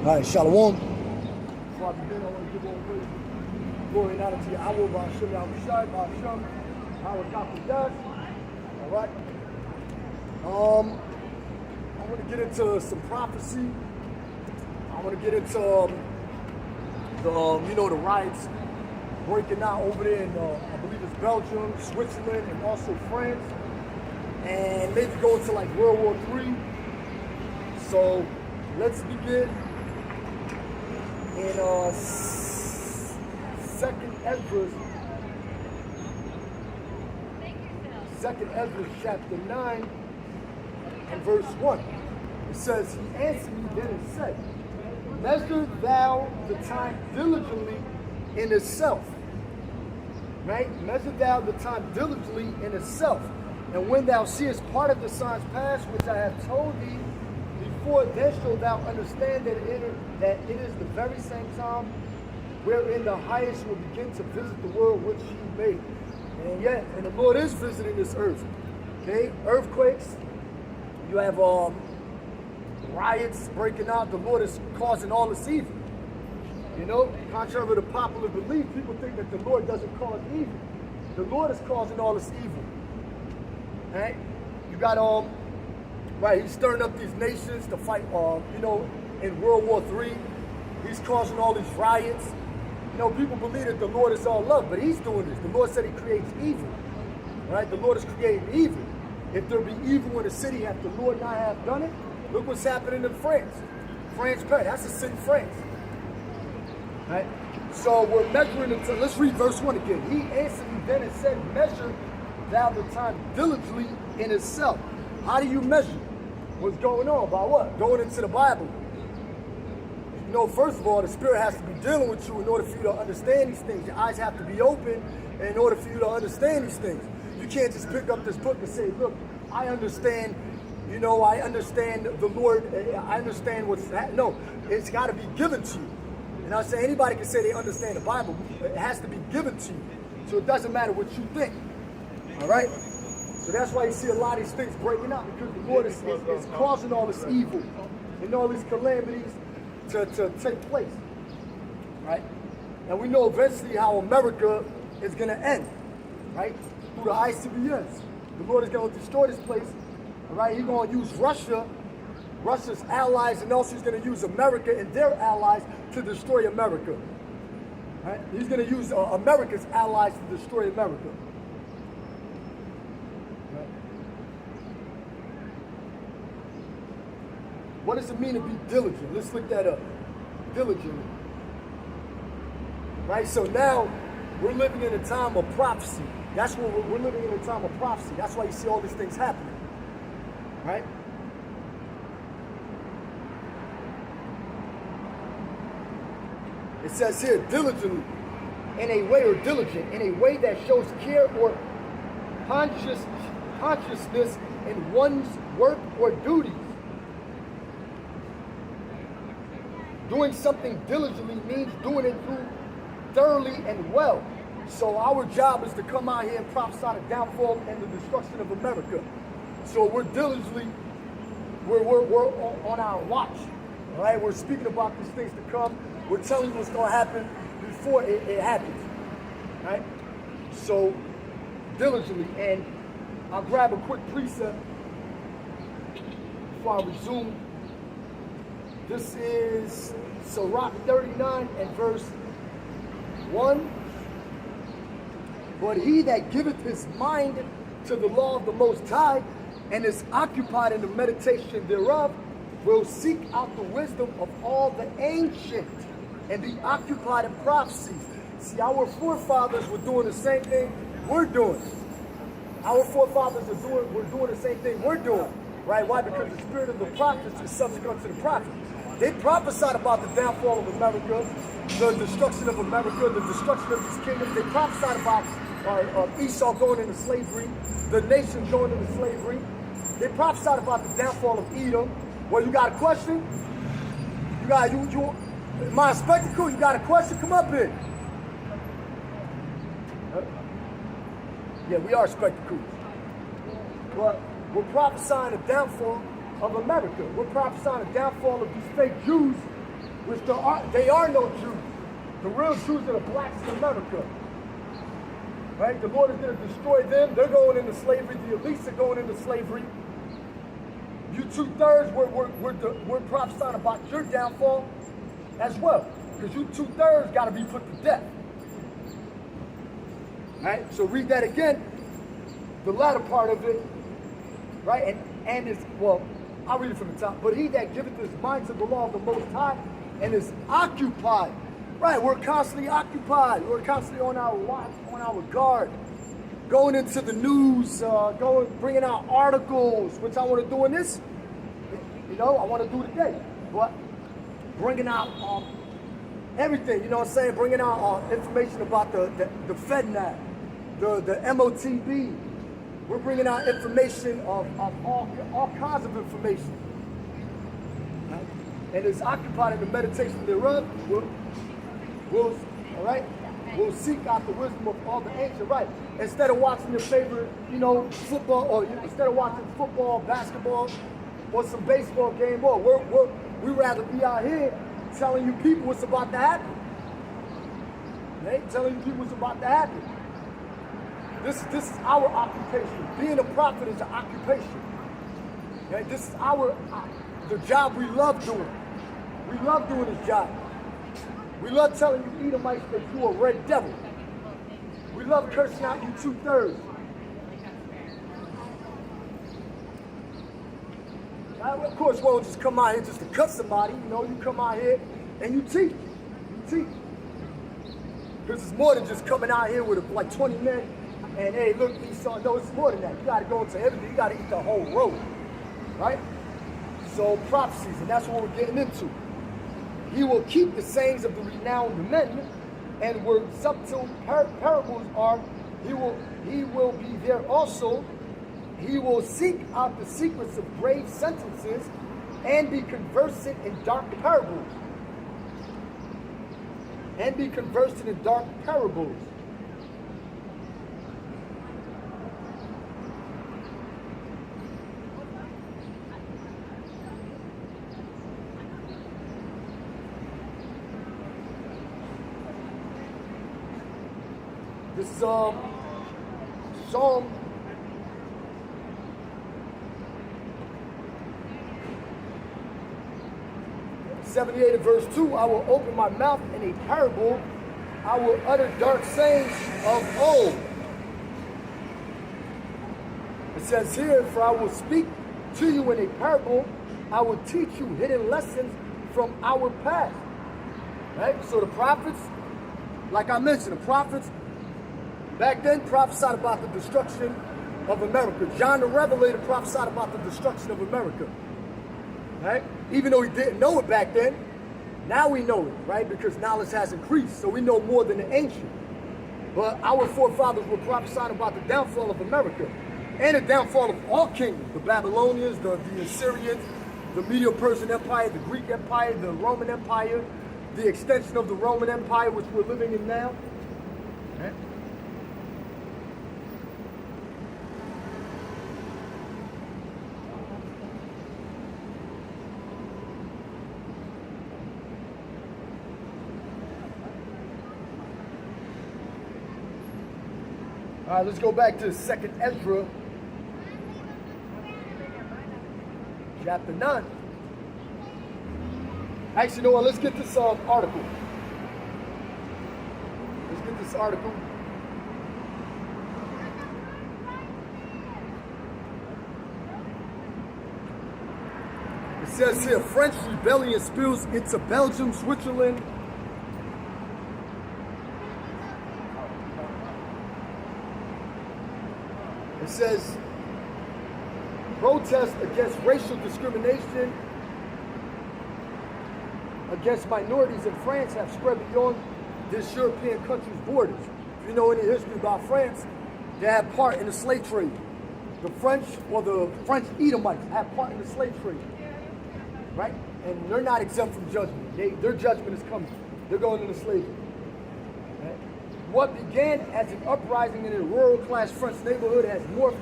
All right, Shalom. Before I begin, I want to give all praise, glory, and honor to Yahweh, Ba'ashem, Yahushai, Ba'ashem, Hawakapidas. All right. I want to get into some prophecy. I want to get into the riots breaking out over there in, I believe it's Belgium, Switzerland, and also France, and maybe go into like World War III. So let's begin in Second Ezra chapter 9 and verse 1. It says, he answered me then and said, measure thou the time diligently in itself. Right? Measure thou the time diligently in itself. And when thou seest part of the signs pass, which I have told thee before, then shalt thou understand that it is the very same time wherein the highest will begin to visit the world which he made. And the Lord is visiting this earth. Okay? Earthquakes. You have riots breaking out. The Lord is causing all this evil. You know, contrary to popular belief, people think that the Lord doesn't cause evil. The Lord is causing all this evil. Right? You got right, he's stirring up these nations to fight in World War III. He's causing all these riots. You know, people believe that the Lord is all love, but he's doing this. The Lord said he creates evil. Right? The Lord is creating evil. If there be evil in the city, have the Lord not have done it? Look what's happening in France. France, that's a sin, France. Right? So we're measuring it. Let's read verse 1 again. He answered me then and said, measure thou the time diligently in itself. How do you measure? What's going on? By what? Going into the Bible. You know, first of all, the Spirit has to be dealing with you in order for you to understand these things. Your eyes have to be open in order for you to understand these things. You can't just pick up this book and say, look, I understand, I understand the Lord, I understand what's happening. No, it's got to be given to you. And I say anybody can say they understand the Bible. It has to be given to you. So it doesn't matter what you think. All right? So that's why you see a lot of these things breaking out, because the Lord is causing all this evil and all these calamities to take place. Right? And we know eventually how America is going to end. Right? Through the ICBMs. The Lord is going to destroy this place. All right? He's going to use Russia's allies, and also he's going to use America and their allies to destroy America. Right? He's going to use America's allies to destroy America. Right? What does it mean to be diligent? Let's look that up. Diligent. Right? So now we're living in a time of prophecy. That's what we're living in a time of prophecy. That's why you see all these things happening. Right? It says here, diligently, in a way, or diligent, in a way that shows care or consciousness in one's work or duties. Doing something diligently means doing it thoroughly and well. So our job is to come out here and prophesy the downfall and the destruction of America. So we're diligently, we're on our watch. All right, we're speaking about these things to come. We're telling you what's going to happen before it happens. Right? So diligently, and I'll grab a quick precept before I resume. This is Sirach 39 and verse 1. But he that giveth his mind to the law of the Most High, and is occupied in the meditation thereof, will seek out the wisdom of all the ancient, and be occupied in prophecies. See, our forefathers were doing the same thing we're doing. Our forefathers were doing the same thing we're doing. Right? Why? Because the spirit of the prophets is subsequent to the prophets. They prophesied about the downfall of America, the destruction of America, the destruction of these kingdoms. They prophesied about Esau going into slavery, the nation going into slavery. They prophesied about the downfall of Edom. Well, you got a question? Am I a spectacle? You got a question? Come up here. Yeah, we are spectacles. But we're prophesying the downfall of America. We're prophesying the downfall of these fake Jews which they are no Jews. The real Jews are the blacks in America. Right? The Lord is going to destroy them. They're going into slavery. The elites are going into slavery. You 2/3, we're prophesying about your downfall as well. Because you 2/3 got to be put to death. Right? So read that again. The latter part of it. Right? And it's, well, I'll read it from the top. But he that giveth his mind to the law of the Most High and is occupied. Right, we're constantly occupied. We're constantly on our watch, on our guard. Going into the news, bringing out articles, which I want to do in this. You know, I want to do today. But bringing out everything, you know what I'm saying? Bringing out information about the FedNat, the MOTB. We're bringing out information of all kinds of information. Right? And it's occupied in the meditation thereof. We'll seek out the wisdom of all the ancient, right? Instead of watching your favorite, you know, football, or instead of watching football, basketball, or some baseball game, we rather be out here telling you people what's about to happen. Right? Telling you people what's about to happen. This is our occupation. Being a prophet is an occupation. Right? This is the job we love doing. We love doing this job. We love telling you Edomites that you a red devil. We love cursing out you 2/3. Now, of course, we won't just come out here just to cut somebody. You know, you come out here and you teach. You teach. Because it's more than just coming out here with like 20 men and, hey, look, Esau. No, it's more than that. You got to go into everything. You got to eat the whole road. Right? So, prophecies, and that's what we're getting into. He will keep the sayings of the renowned men, and where subtle parables are, he will be there also. He will seek out the secrets of grave sentences and be conversant in dark parables. And be conversant in dark parables. This is Psalm 78 and verse 2. I will open my mouth in a parable. I will utter dark sayings of old. It says here, for I will speak to you in a parable. I will teach you hidden lessons from our past. Right? So the prophets, like I mentioned, the prophets back then prophesied about the destruction of America. John the Revelator prophesied about the destruction of America. Right? Even though he didn't know it back then, now we know it, right? Because knowledge has increased, so we know more than the ancient. But our forefathers were prophesying about the downfall of America and the downfall of all kingdoms. The Babylonians, the Assyrians, the Medo-Persian Empire, the Greek Empire, the Roman Empire, the extension of the Roman Empire, which we're living in now. Right? All right, let's go back to 2nd Ezra, chapter 9. Actually, you know what? Let's get this article. Let's get this article. It says here, French rebellion spills into Belgium, Switzerland. It says, protests against racial discrimination against minorities in France have spread beyond this European country's borders. If you know any history about France, they had part in the slave trade. The French, or the French Edomites, had part in the slave trade. Right? And they're not exempt from judgment. Their judgment is coming. They're going into slavery. Right? What began as an uprising in a rural-class French neighborhood has morphed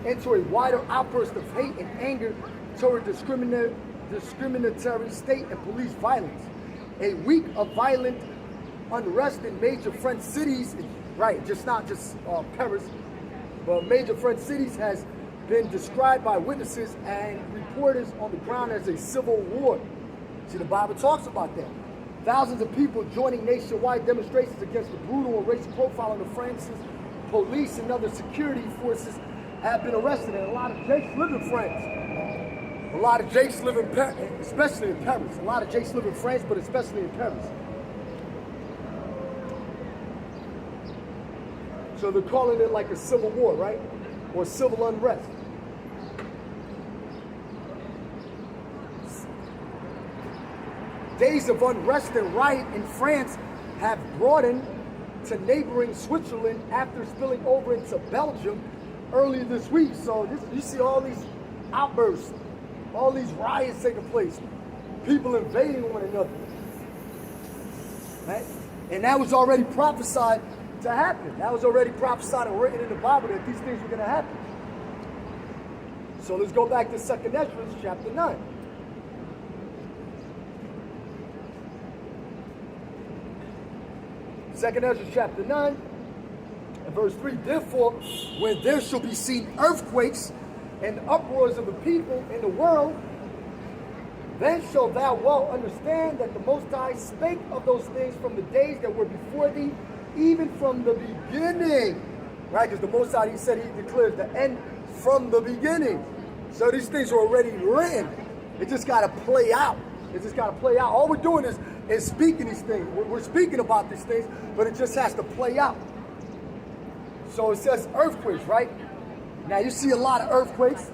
into a wider outburst of hate and anger toward discriminatory state and police violence. A week of violent unrest in major French cities, right, not just Paris, but major French cities has been described by witnesses and reporters on the ground as a civil war. See, the Bible talks about that. Thousands of people joining nationwide demonstrations against the brutal and racial profiling of France's police and other security forces have been arrested, and a lot of Jakes live in France. A lot of Jakes live in Paris, especially in Paris. A lot of Jakes live in France, but especially in Paris. So they're calling it like a civil war, right? Or civil unrest. Days of unrest and riot in France have broadened to neighboring Switzerland after spilling over into Belgium earlier this week. So you see all these outbursts, all these riots taking place, people invading one another. Right? And that was already prophesied to happen. That was already prophesied and written in the Bible that these things were going to happen. So let's go back to 2nd Ezra chapter 9. Second Ezra chapter 9 and verse 3. Therefore, when there shall be seen earthquakes and uproars of the people in the world, then shalt thou well understand that the Most High spake of those things from the days that were before thee, even from the beginning. Right? Because the Most High, he said he declares the end from the beginning. So these things are already written. It just got to play out. It just got to play out. All we're doing is speaking these things. We're speaking about these things, but it just has to play out. So it says earthquakes, right? Now you see a lot of earthquakes.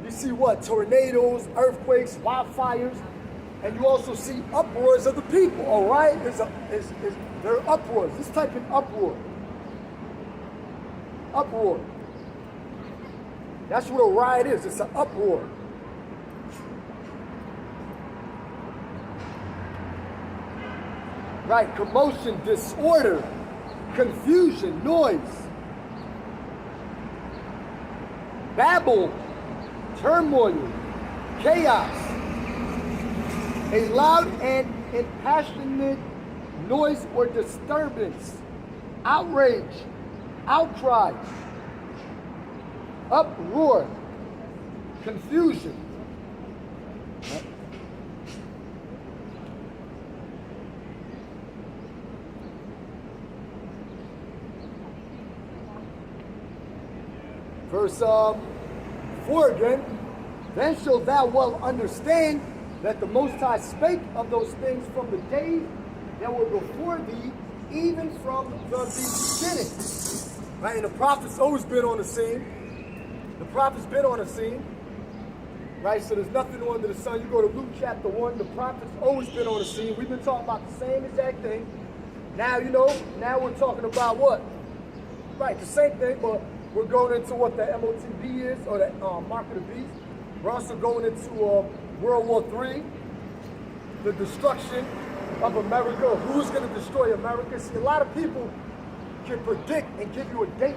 You see what? Tornadoes, earthquakes, wildfires, and you also see uproars of the people. All right? There are uproars. Let's type in uproar. Uproar. That's what a riot is. It's an uproar. Right, commotion, disorder, confusion, noise, babble, turmoil, chaos, a loud and impassionate noise or disturbance, outrage, outcry, uproar, confusion. Right? Verse 4 again. Then shalt thou well understand that the Most High spake of those things from the days that were before thee, even from the beginning. Right? And the prophet's always been on the scene. The prophet's been on the scene. Right? So there's nothing new under the sun. You go to Luke chapter 1, the prophet's always been on the scene. We've been talking about the same exact thing. Now, now we're talking about what? Right, the same thing, but we're going into what the MOTB is, or the Mark of the Beast. We're also going into World War III, the destruction of America. Who's going to destroy America? See, a lot of people can predict and give you a date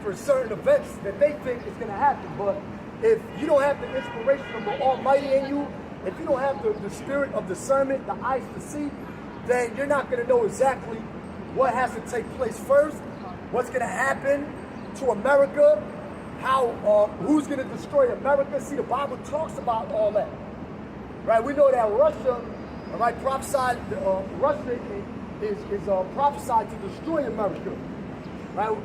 for certain events that they think is going to happen. But if you don't have the inspiration of the Almighty in you, if you don't have the spirit of discernment, the eyes to see, then you're not going to know exactly what has to take place first, what's going to happen to America, who's going to destroy America. See, the Bible talks about all that, right? We know that Russia, right, prophesied. Russia is prophesied to destroy America, right?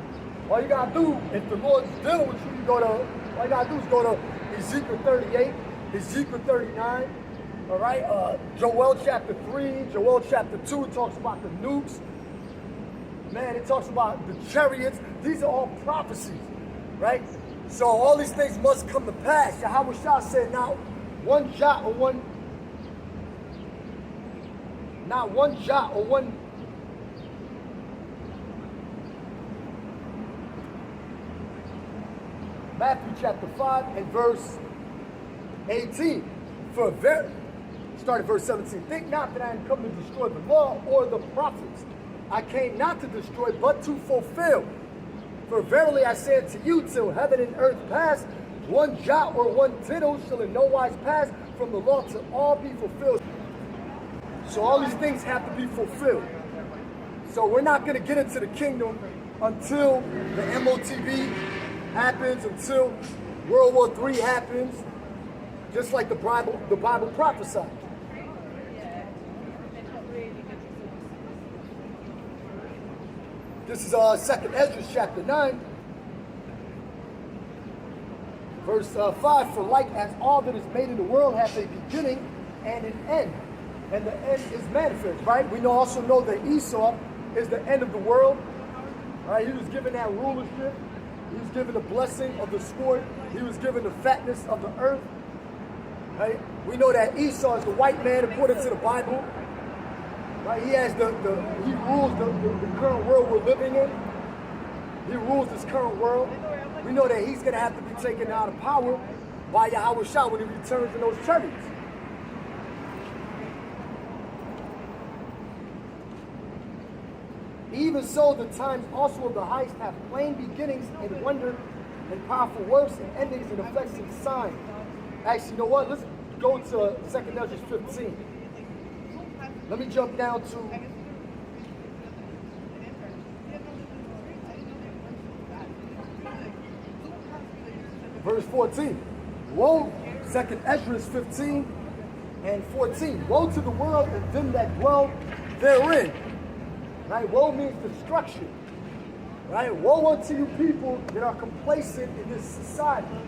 All you gotta do, if the Lord's dealing with you, all you gotta do is go to Ezekiel 38, Ezekiel 39, all right? Joel chapter 3, Joel chapter 2, it talks about the nukes. Man, it talks about the chariots. These are all prophecies, right? So all these things must come to pass. Yahweh Shah said, not one jot or one Matthew chapter 5 and verse 18. Start at verse 17. Think not that I am come to destroy the law or the prophets. I came not to destroy, but to fulfill. For verily I say unto you, till heaven and earth pass, one jot or one tittle shall in no wise pass from the law till all be fulfilled. So all these things have to be fulfilled. So we're not going to get into the kingdom until the MOTB happens, until World War III happens, just like the Bible prophesied. This is 2nd Ezra chapter 9, verse 5. For like as all that is made in the world has a beginning and an end, and the end is manifest, right? We also know that Esau is the end of the world, right? He was given that rulership. He was given the blessing of the sword. He was given the fatness of the earth, right? We know that Esau is the white man according to the Bible. Right? He has he rules the current world we're living in. He rules this current world. We know that he's going to have to be taken out of power by Yahweh Shah when he returns in those chariots. Even so, the times also of the highest have plain beginnings and wonder and powerful works and endings and effects and signs. Actually, you know what? Let's go to 2nd Ezra 15. Let me jump down to verse 14. Woe, 2nd Ezra 15 and 14. Woe to the world and them that dwell therein. Right? Woe means destruction. Right? Woe unto you people that are complacent in this society.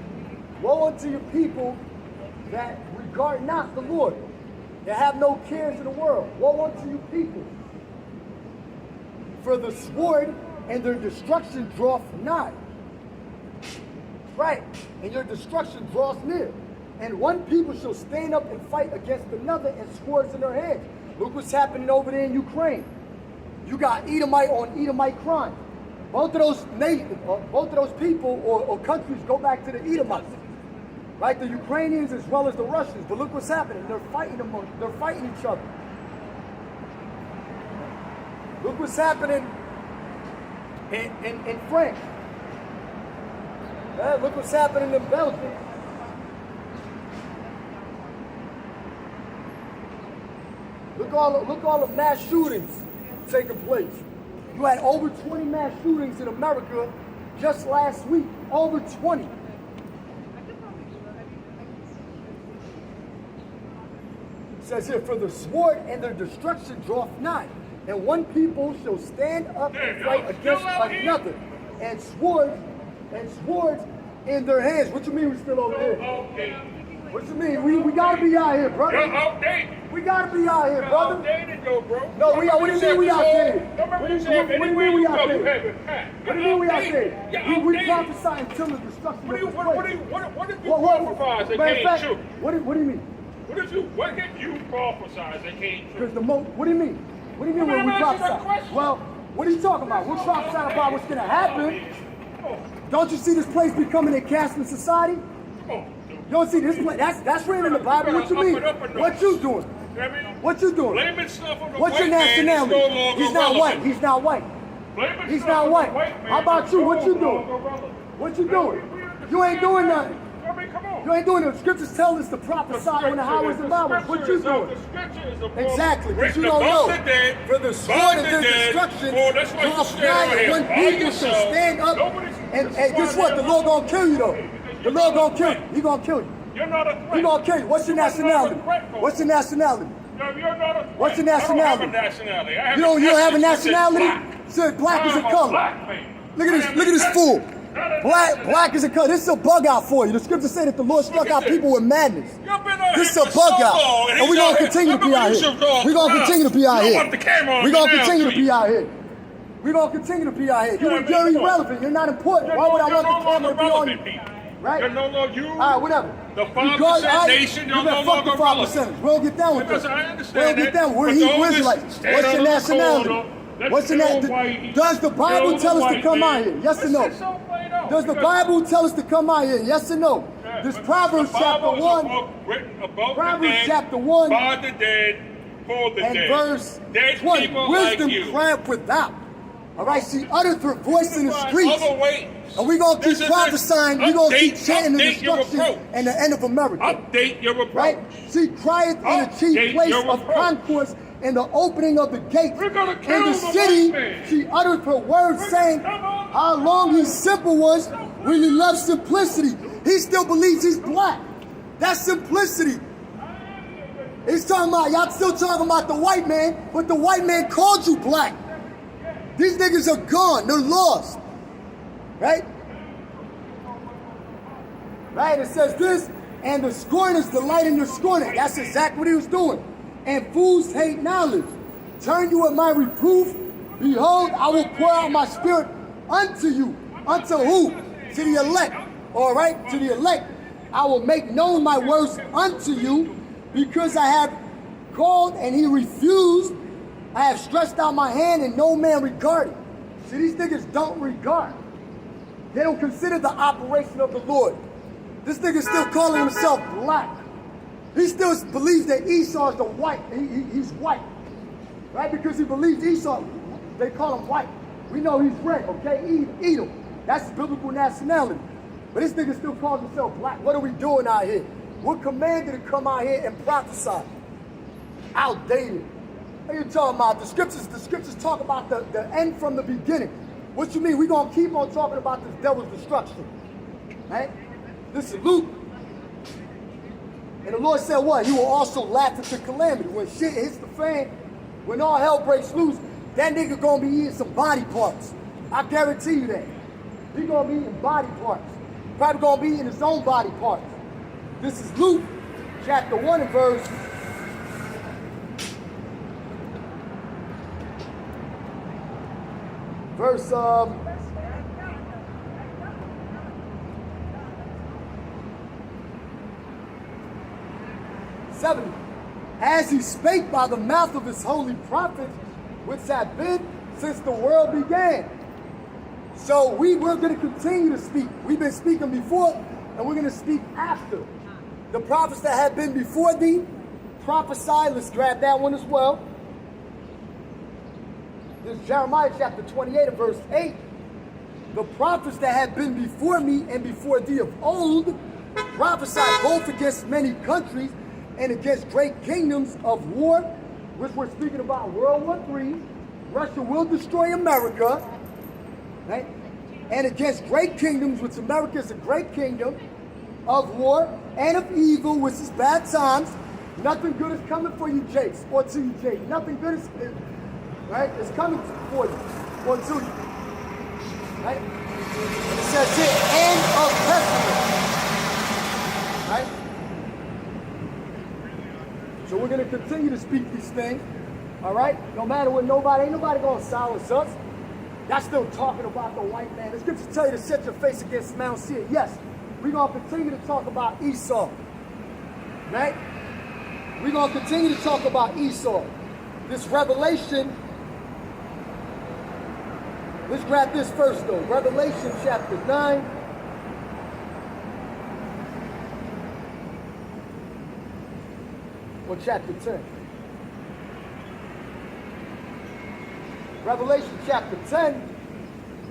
Woe unto you people that regard not the Lord, that have no cares in the world. Woe unto you people. For the sword and their destruction draweth nigh. Right. And your destruction draws near. And one people shall stand up and fight against another and swords in their hands. Look what's happening over there in Ukraine. You got Edomite on Edomite crime. Both of those people or countries go back to the Edomites. Right, the Ukrainians as well as the Russians. But look what's happening. They're fighting each other. Look what's happening in France. Look what's happening in Belgium. Look all the mass shootings taking place. You had over 20 mass shootings in America just last week. Over 20. Says here, for the sword and their destruction draweth nigh, and one people shall stand up and fight against another, and swords in their hands. What you mean we still over here? What you mean? We gotta be out here, brother. You're outdated. We gotta be out here, brother. Outdated, though, bro. No, what do you mean we outdated? What do you mean we outdated? What do you mean we outdated? We prophesy until the destruction What of this place. did you prophesize that came true? What do you mean? What did you prophesize that came true? Because what do you mean? What do you mean when we prophesy? Well, what are you talking about? We're prophesying about what's gonna happen. Don't you see this place becoming a casting society? You don't see this place? That's written in the Bible. What you mean? What you doing? What you doing? Blaming stuff on the What's your nationality? He's not white. He's not white. He's not white. How about you? What you doing? What you doing? You ain't doing nothing. You ain't doing it. The scriptures tell us to prophesy on the highways and byways. What you doing? Exactly, because you don't know. For the sword and the destruction, when people shall stand up, and guess what? The Lord gonna kill you though. The Lord gonna kill you. He gonna kill you. You're not a threat. He gonna kill you. What's your nationality? What's your nationality? No, you're not a threat. What's your nationality? I don't have a nationality. You don't have a nationality? Sir, black is a color. Look at this fool. Black is a color. This is a bug out for you. The scriptures say that the Lord struck out people with madness. This is a bug out. And we're going to continue to be out here. We're going to continue to be out here. We're going to continue to be out here. We're going to continue to be out here. You're irrelevant. You're not important. Why would I want the camera to be on you? Right? You're no longer you. All right, whatever. The 5% nation, you're no longer relevant. We don't get down with this. I understand we don't get down. We're Israelites. What's your nationality? What's your nationality? Does the Bible tell us to come out here? Yes or no? Does the Bible tell us to come out here? Yes or no? This Proverbs chapter 1. Proverbs chapter 1. By the dead, for the and dead. verse Dead 20. people Wisdom like you. triumph without. All right, she uttered her voice in the Find streets. other ways. And we're going to This keep is prophesying. We're going to keep update- chanting the update your destruction approach. and the end of America. Update your approach. Right? She crieth in the chief Update place your of approach. concourse in the opening of the gates. We're gonna In kill the the city, white man. she uttered her words saying how long he simple was when he loved simplicity. He still believes he's black. That's simplicity. He's talking about, y'all still talking about the white man, but the white man called you black. These niggas are gone. They're lost. Right? Right? It says this, and the scorners delight in their scorning. That's exactly what he was doing. And fools hate knowledge. Turn you at my reproof. Behold, I will pour out my spirit unto you. Unto who? To the elect. All right? To the elect. I will make known my words unto you, because I have called and he refused. I have stretched out my hand and no man regarded. See, these niggas don't regard. They don't consider the operation of the Lord. This nigga still calling himself black. He still believes that Esau is the white. He's white. Right? Because he believes Esau, they call him white. We know he's red, okay? Edom. That's biblical nationality. But this nigga still calls himself black. What are we doing out here? We're commanded to come out here and prophesy. Outdated. What are you talking about? The scriptures talk about the end from the beginning. What you mean? We're going to keep on talking about this devil's destruction. Right? This is Luke. And the Lord said what? He will also laugh at the calamity. When shit hits the fan, when all hell breaks loose, that nigga going to be eating some body parts. I guarantee you that. He going to be eating body parts. Probably going to be eating his own body parts. This is Luke chapter 1 and verse 70. As he spake by the mouth of his holy prophets, which have been since the world began. So we're going to continue to speak. We've been speaking before, and we're going to speak after. The prophets that have been before thee, prophesy. Let's grab that one as well. This is Jeremiah chapter 28 and verse 8. The prophets that have been before me and before thee of old, prophesy both against many countries and against great kingdoms of war, which we're speaking about World War III. Russia will destroy America, right? And against great kingdoms, which America is a great kingdom, of war and of evil, which is bad times. Nothing good is coming for you, Jakes, or to you, Jake. Nothing good is, right? It's coming for you, or to you, right? And it says here, end of pestilence, right? So we're going to continue to speak these things, all right? No matter what, ain't nobody going to silence us. That's still talking about the white man. The scriptures tell you to set your face against Mount Seir. Yes, we're going to continue to talk about Esau, right? We're going to continue to talk about Esau. This Revelation, let's grab this first though. Revelation chapter 9. Or chapter 10. Revelation chapter 10,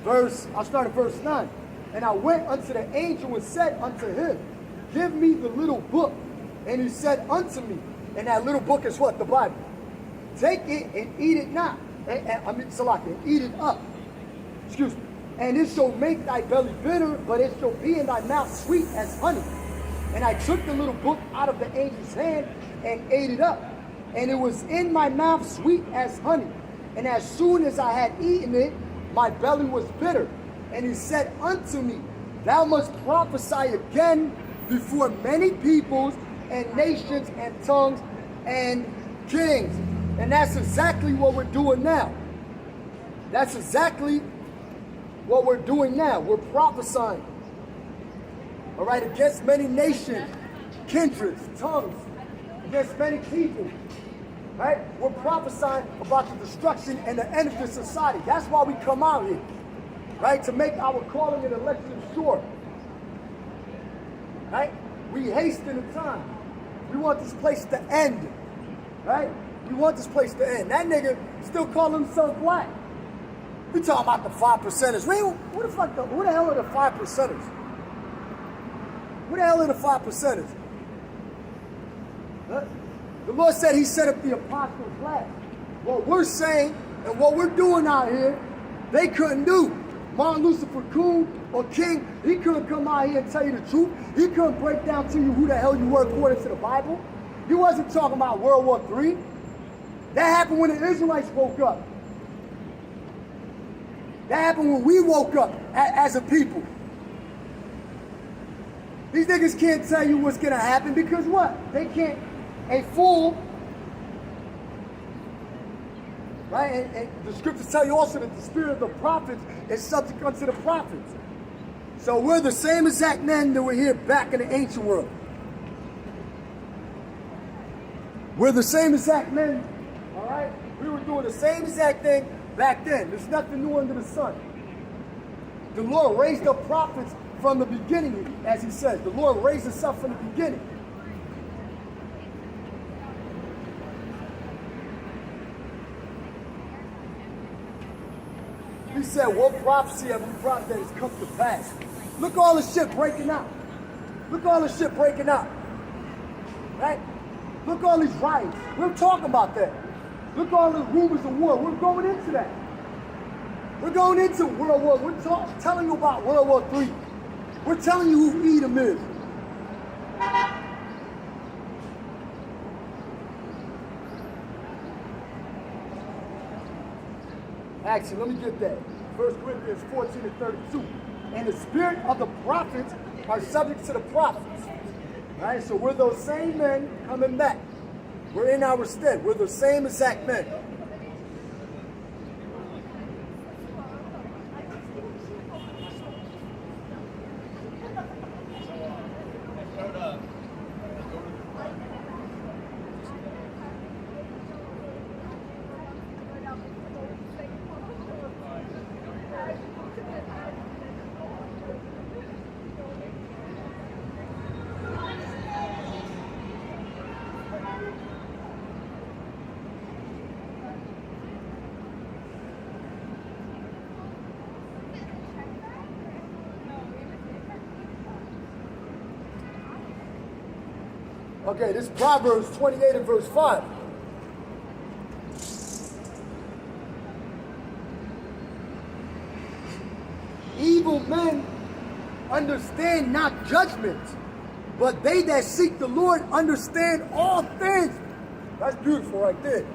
I'll start at verse 9. And I went unto the angel and said unto him, give me the little book. And he said unto me, and that little book is what? The Bible. Take it and eat it not. And eat it up. Excuse me. And it shall make thy belly bitter, but it shall be in thy mouth sweet as honey. And I took the little book out of the angel's hand and ate it up. And it was in my mouth sweet as honey. And as soon as I had eaten it, my belly was bitter. And he said unto me, thou must prophesy again before many peoples and nations and tongues and kings. And that's exactly what we're doing now. That's exactly what we're doing now. We're prophesying. All right, against many nations, kindreds, tongues, against many people. Right? We're prophesying about the destruction and the end of this society. That's why we come out here. Right? To make our calling and election sure. Right? We hasten the time. We want this place to end. Right? We want this place to end. That nigga still calling himself black. We talking about the 5%ers. Who the hell are the 5%ers? Who the hell are the 5%ers? Huh? The Lord said he set up the apostles last. What we're saying and what we're doing out here, they couldn't do. Martin Luther King or King, he couldn't come out here and tell you the truth. He couldn't break down to you who the hell you were according to the Bible. He wasn't talking about World War III. That happened when the Israelites woke up. That happened when we woke up as a people. These niggas can't tell you what's gonna happen because what? They can't. A fool, right? And the scriptures tell you also that the spirit of the prophets is subject unto the prophets. So we're the same exact men that were here back in the ancient world. We're the same exact men, all right? We were doing the same exact thing back then. There's nothing new under the sun. The Lord raised up prophets from the beginning, as he says. The Lord raised us up from the beginning. He said, what prophecy have we brought that has come to pass? Look all the shit breaking out. Look all the shit breaking out. Right? Look all these riots. We're talking about that. Look all the rumors of war. We're going into that. We're going into World War. We're telling you about World War III. We're telling you who Edom is. Actually, let me get that. 1 Corinthians 14 and 32. And the spirit of the prophets are subject to the prophets. Right? So we're those same men coming back. We're in our stead. We're the same exact men. Okay, this is Proverbs 28 and verse 5. Evil men understand not judgment, but they that seek the Lord understand all things. That's beautiful right there.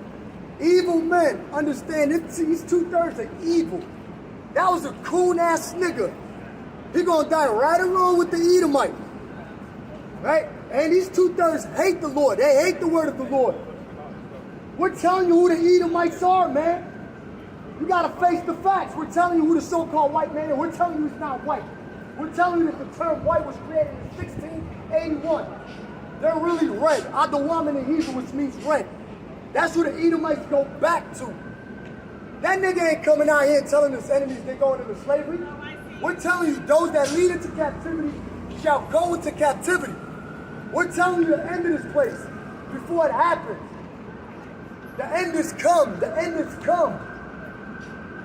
Evil men understand it. He's 2/3 of evil. That was a coon-ass nigga. He gonna die right along with the Edomite. Right? And these 2/3 hate the Lord. They hate the word of the Lord. We're telling you who the Edomites are, man. You gotta face the facts. We're telling you who the so-called white man is. We're telling you it's not white. We're telling you that the term white was created in 1681. They're really red. Adawam in Hebrew, which means red. That's who the Edomites go back to. That nigga ain't coming out here telling his enemies they're going into slavery. We're telling you those that lead into captivity shall go into captivity. We're telling you the end of this place before it happens. The end is come. The end is come.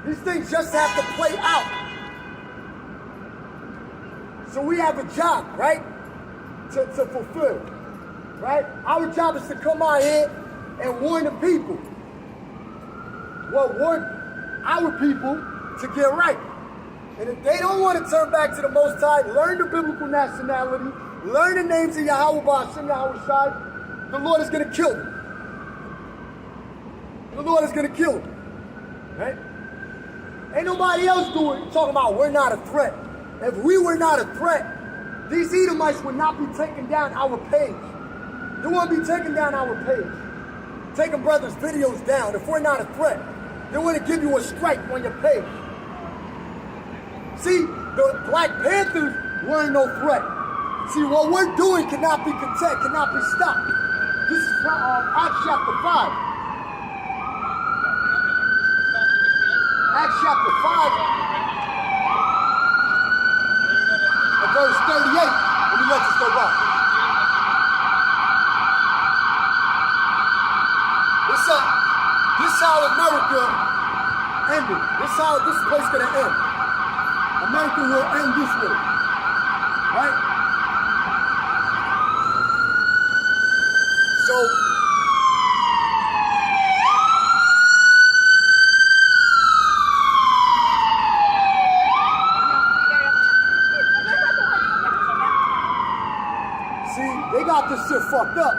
These things just have to play out. So we have a job, right? To fulfill, right? Our job is to come out here and warn the people. Well, warn our people to get right. And if they don't want to turn back to the Most High, learn the biblical nationality, learn the names of Yahweh Ba'ashem Yahweh Shai, the Lord is going to kill them. The Lord is going to kill them. Right? Ain't nobody else talking about we're not a threat. If we were not a threat, these Edomites would not be taking down our page. They wouldn't be taking down our page. Taking brothers' videos down. If we're not a threat, they wouldn't give you a strike on your page. See, the Black Panthers weren't no threat. See, what we're doing cannot be contained, cannot be stopped. This is Acts chapter 5. Acts chapter 5, and verse 38. Let me let this go by. This how America ending. This is how this place is gonna end. America will end this way. Right? So see, they got this shit fucked up.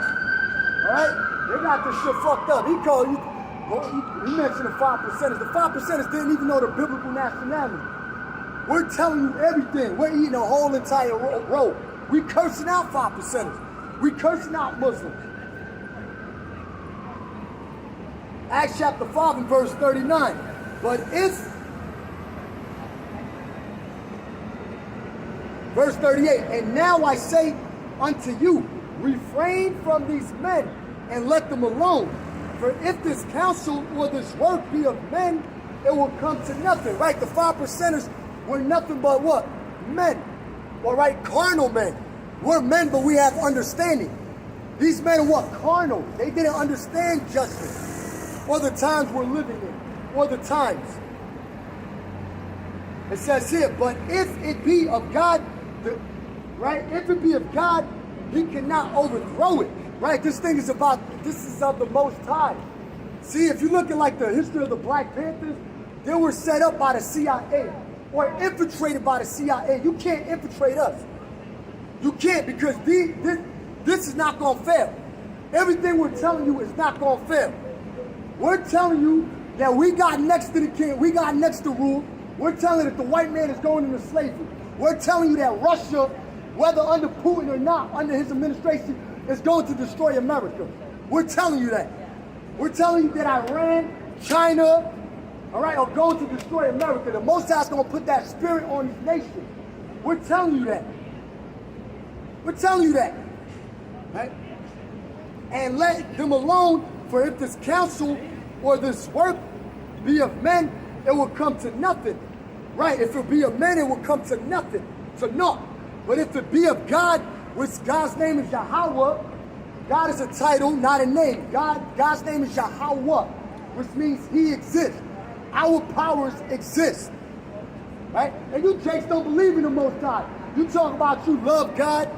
Alright? They got this shit fucked up. He called you, he mentioned the 5%ers. The 5%ers didn't even know the biblical nationality. We're telling you everything. We're eating a whole entire row. We cursing out 5%ers. We cursing out Muslims. Acts chapter 5 and verse 39. But if, verse 38, and now I say unto you, refrain from these men and let them alone. For if this counsel or this work be of men, it will come to nothing. Right? The 5%ers were nothing but what? Men. All right? Carnal men. We're men, but we have understanding. These men are what? Carnal. They didn't understand justice. Or the times we're living in. Or the times. It says here, but if it be of God, right? If it be of God, he cannot overthrow it. Right? This thing is about, this is of the Most High. See, if you look at like the history of the Black Panthers, they were set up by the CIA or infiltrated by the CIA. You can't infiltrate us. You can't, because this is not going to fail. Everything we're telling you is not going to fail. We're telling you that we got next to the king, we got next to rule. We're telling you that the white man is going into slavery. We're telling you that Russia, whether under Putin or not, under his administration, is going to destroy America. We're telling you that. We're telling you that Iran, China, all right, are going to destroy America. The Most High is going to put that spirit on these nations. We're telling you that. We're telling you that. Right? And let them alone, for if this counsel or this work be of men, it will come to nothing. Right? If it be of men, it will come to nothing, to naught. But if it be of God, which God's name is Yahweh, God is a title, not a name. God's name is Yahweh, which means he exists. Our powers exist. Right? And you Jakes don't believe in the Most High. You talk about you love God.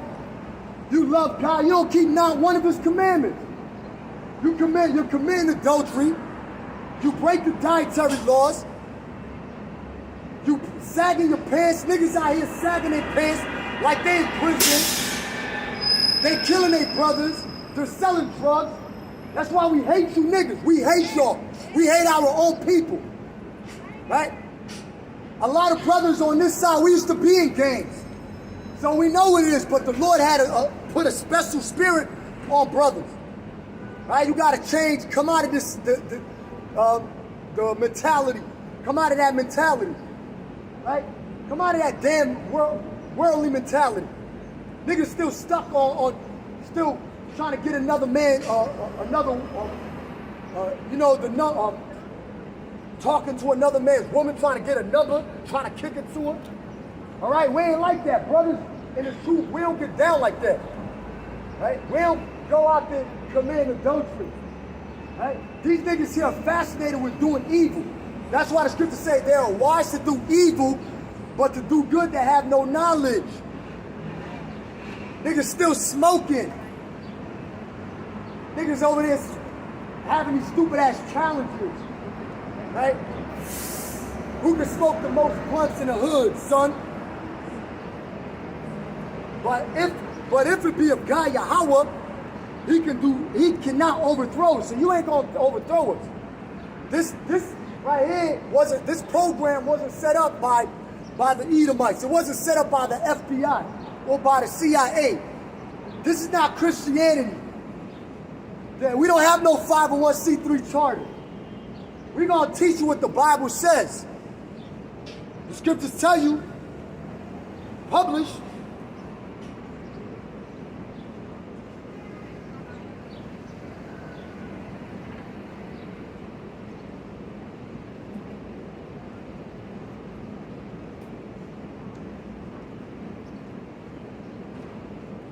You love God. You don't keep not one of his commandments. You commit adultery. You break the dietary laws. You sagging your pants. Niggas out here sagging their pants like they in prison. They killing their brothers. They're selling drugs. That's why we hate you niggas. We hate y'all. We hate our own people. Right? A lot of brothers on this side, we used to be in gangs. So we know what it is, but the Lord had put a special spirit on brothers. Right? You gotta change, come out of this, the mentality. Come out of that mentality. Right? Come out of that damn worldly mentality. Niggas still stuck on still trying to get another man, talking to another man's woman, trying to get a number, trying to kick it to her. All right, we ain't like that, brothers. In the truth, we don't get down like that. Right? We don't go out there and commit adultery. Right? These niggas here are fascinated with doing evil. That's why the scriptures say they are wise to do evil, but to do good they have no knowledge. Niggas still smoking. Niggas over there having these stupid ass challenges. Right? Who can smoke the most blunts in the hood, son? But if it be of God Yahweh, he cannot overthrow us. So you ain't gonna overthrow us. This right here this program wasn't set up by the Edomites. It wasn't set up by the FBI or by the CIA. This is not Christianity. We don't have no 501c3 charter. We're gonna teach you what the Bible says. The scriptures tell you, publish.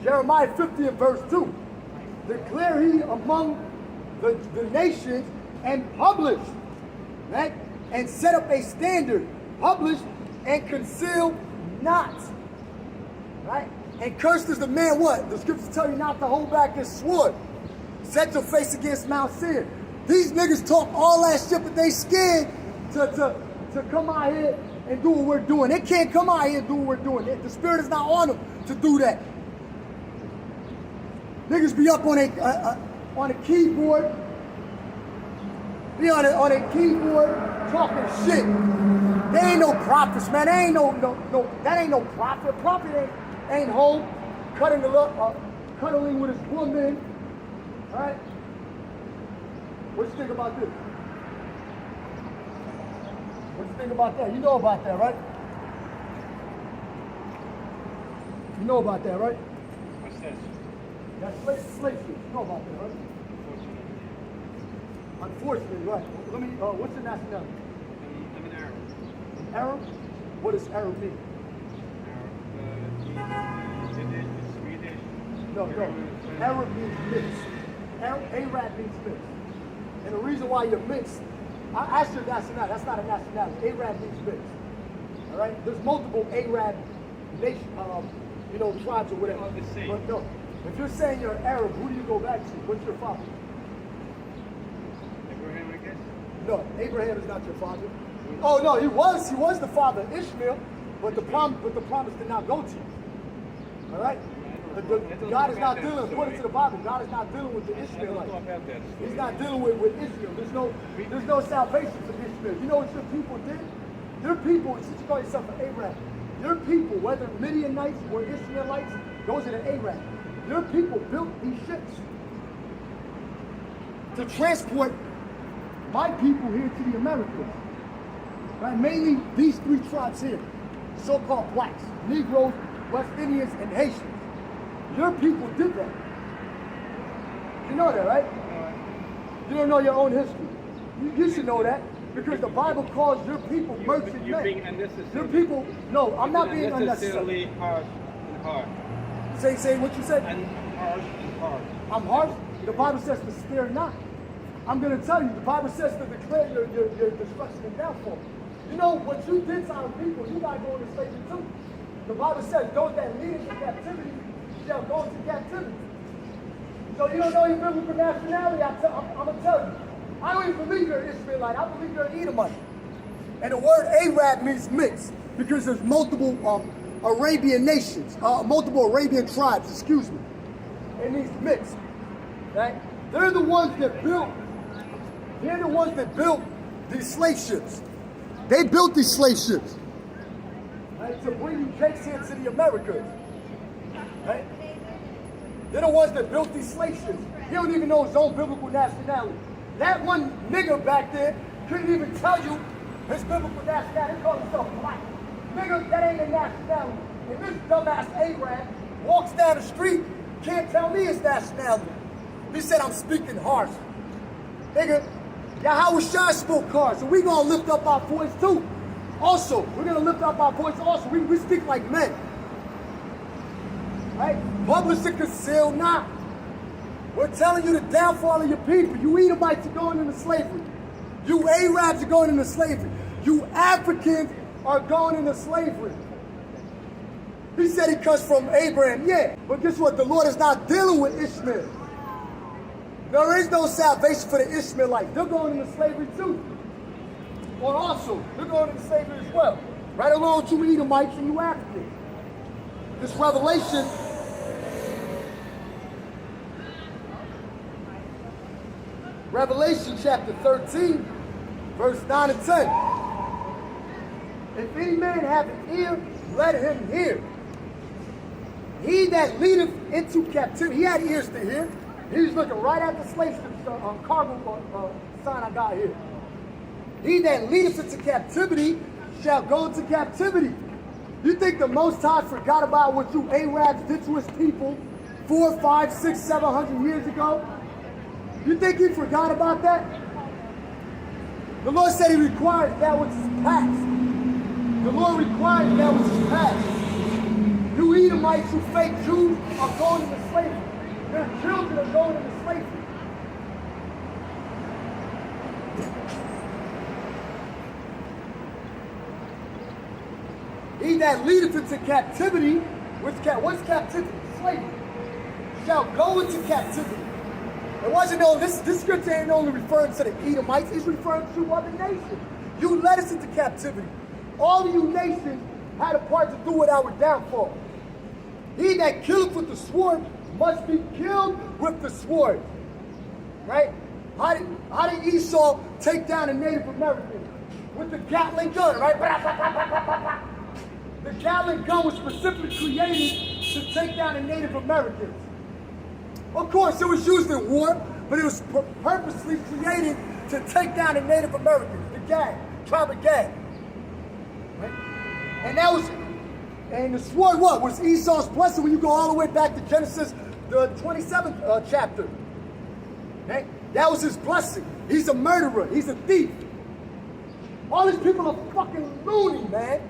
Jeremiah 50 and verse 2. Declare he among the nations and publish. Right? and set up a standard, publish and conceal not. Right? And cursed is the man what? The scriptures tell you not to hold back his sword. Set your face against Mount Seir. These niggas talk all that shit, but they scared to come out here and do what we're doing. They can't come out here and do what we're doing. The spirit is not on them to do that. Niggas be up on a keyboard, be on a keyboard talking shit. They ain't no prophets, man. They ain't no that ain't no prophet. Prophet ain't home cuddling with his woman. All right? What you think about this? What you think about that? You know about that, right? You know about that, right? What's that? That's slave shit. You know about that, right? Unfortunately, right. Let me. What's your nationality? I'm an Arab. Arab? What does Arab mean? Swedish. No. Arab means mixed. Arab means mixed. And the reason why you're mixed, I asked your nationality. That's not a nationality. Arab means mixed. All right. There's multiple Arab nation, tribes or whatever. All the same. But no. If you're saying you're Arab, who do you go back to? What's your father? Abraham, I guess. No, Abraham is not your father. Oh no, he was the father of Ishmael, but the promise did not go to you. All right. God is not dealing, according to the Bible, God is not dealing with the Ishmaelites. He's not dealing with Israel. There's no salvation for Ishmael. You know what your people did? Your people, since you call yourself an Arab, your people, whether Midianites or Ishmaelites, those are the Arabs. Your people built these ships to transport my people here to the Americas. Right? Mainly these three tribes here, so-called blacks, Negroes, West Indians, and Haitians. Your people did that. You know that, right? You don't know your own history. You should know that because the Bible calls your people merchant You're men. being unnecessary. Your people, no, I'm not being unnecessary. Harsh and hard. Say what you said. And harsh and hard. I'm harsh. The Bible says to spare not. I'm going to tell you, the Bible says to declare your destruction and downfall. You know, what you did to our people, you got to go into slavery too. The Bible says those that lead into captivity shall go into captivity. So you don't know your biblical nationality, I'm going to tell you. I don't even believe you're an Israelite. I believe you're an Edomite. And the word Arab means mixed because there's multiple Arabian nations, multiple Arabian tribes, It means mixed. Right? They're the ones that built these slave ships. They built these slave ships. Right? To bring you cakes here to the Americas. Right? They're the ones that built these slave ships. He don't even know his own biblical nationality. That one nigga back there couldn't even tell you his biblical nationality. He called himself black. Nigga, that ain't a nationality. And this dumbass Arab walks down the street, can't tell me his nationality. He said, I'm speaking harsh. Nigga, Yahweh Shai spoke harsh, so we gonna lift up our voice too. Also, we're gonna lift up our voice also. We speak like men. Right? Publish and conceal not. We're telling you the downfall of your people. You Edomites are going into slavery. You Arabs are going into slavery. You Africans are going into slavery. He said he comes from Abraham. Yeah, but guess what? The Lord is not dealing with Ishmael. There is no salvation for the Ishmaelites. They're going into slavery too. Or also, they're going into slavery as well. Right along with you Edomites and you Africans. This Revelation chapter 13, verse 9 and 10. If any man have an ear, let him hear. He that leadeth into captivity, he had ears to hear. He was looking right at the slave cargo sign I got here. He that leadeth into captivity shall go into captivity. You think the Most High forgot about what you Arabs did to his people 400, 500, 600, 700 years ago? You think he forgot about that? The Lord said he requires that which is past. The Lord requires that which is past. You Edomites, you fake Jews, are going into slavery. Their children are going into slavery. He that leadeth into captivity, what's captivity? Slavery. Shall go into captivity. It wasn't no, this scripture ain't only referring to the Edomites, it's referring to other nations. You led us into captivity. All of you nations had a part to do with our downfall. He that killeth with the sword must be killed with the sword. Right? How did Esau take down a Native American? With the Gatling gun, right? The Gatling gun was specifically created to take down the Native Americans. Of course, it was used in war, but it was purposely created to take down the Native Americans, the gang, tribe of Gad. Right? And the sword what? Was Esau's blessing when you go all the way back to Genesis, the 27th chapter. Right? That was his blessing. He's a murderer. He's a thief. All these people are fucking loony, man.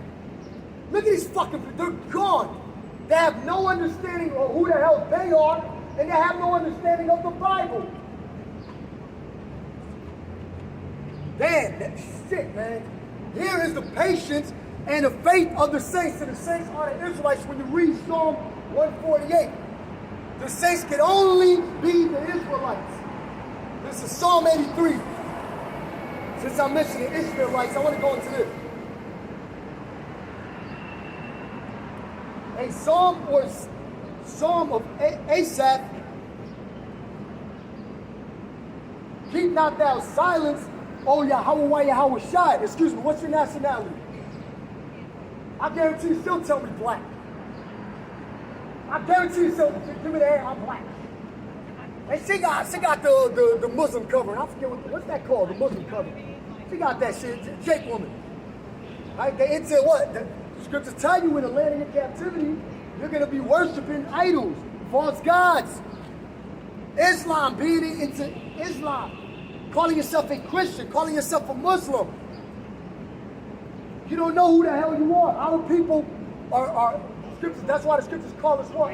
Look at these fucking people. They're gone. They have no understanding of who the hell they are, and they have no understanding of the Bible. Damn, that shit, man. Here is the patience and the faith of the saints. And the saints are the Israelites when you read Psalm 148. The saints can only be the Israelites. This is Psalm 83. Since I'm mentioning Israelites, I want to go into this. A psalm or Psalm of Asaph. Keep not thou silence, O Yahweh Yahweh Shai. Excuse me, what's your nationality? I guarantee you still tell me black. I guarantee you still give me the hair, I'm black. And she got the Muslim covering. I forget what's that called, the Muslim covering. She got that shit, Jake woman. Right? It said what? The scriptures tell you in the land of your captivity, you're going to be worshiping idols, false gods. Islam, being into Islam. Calling yourself a Christian, calling yourself a Muslim. You don't know who the hell you are. Our people are scriptures. That's why the scriptures call us what?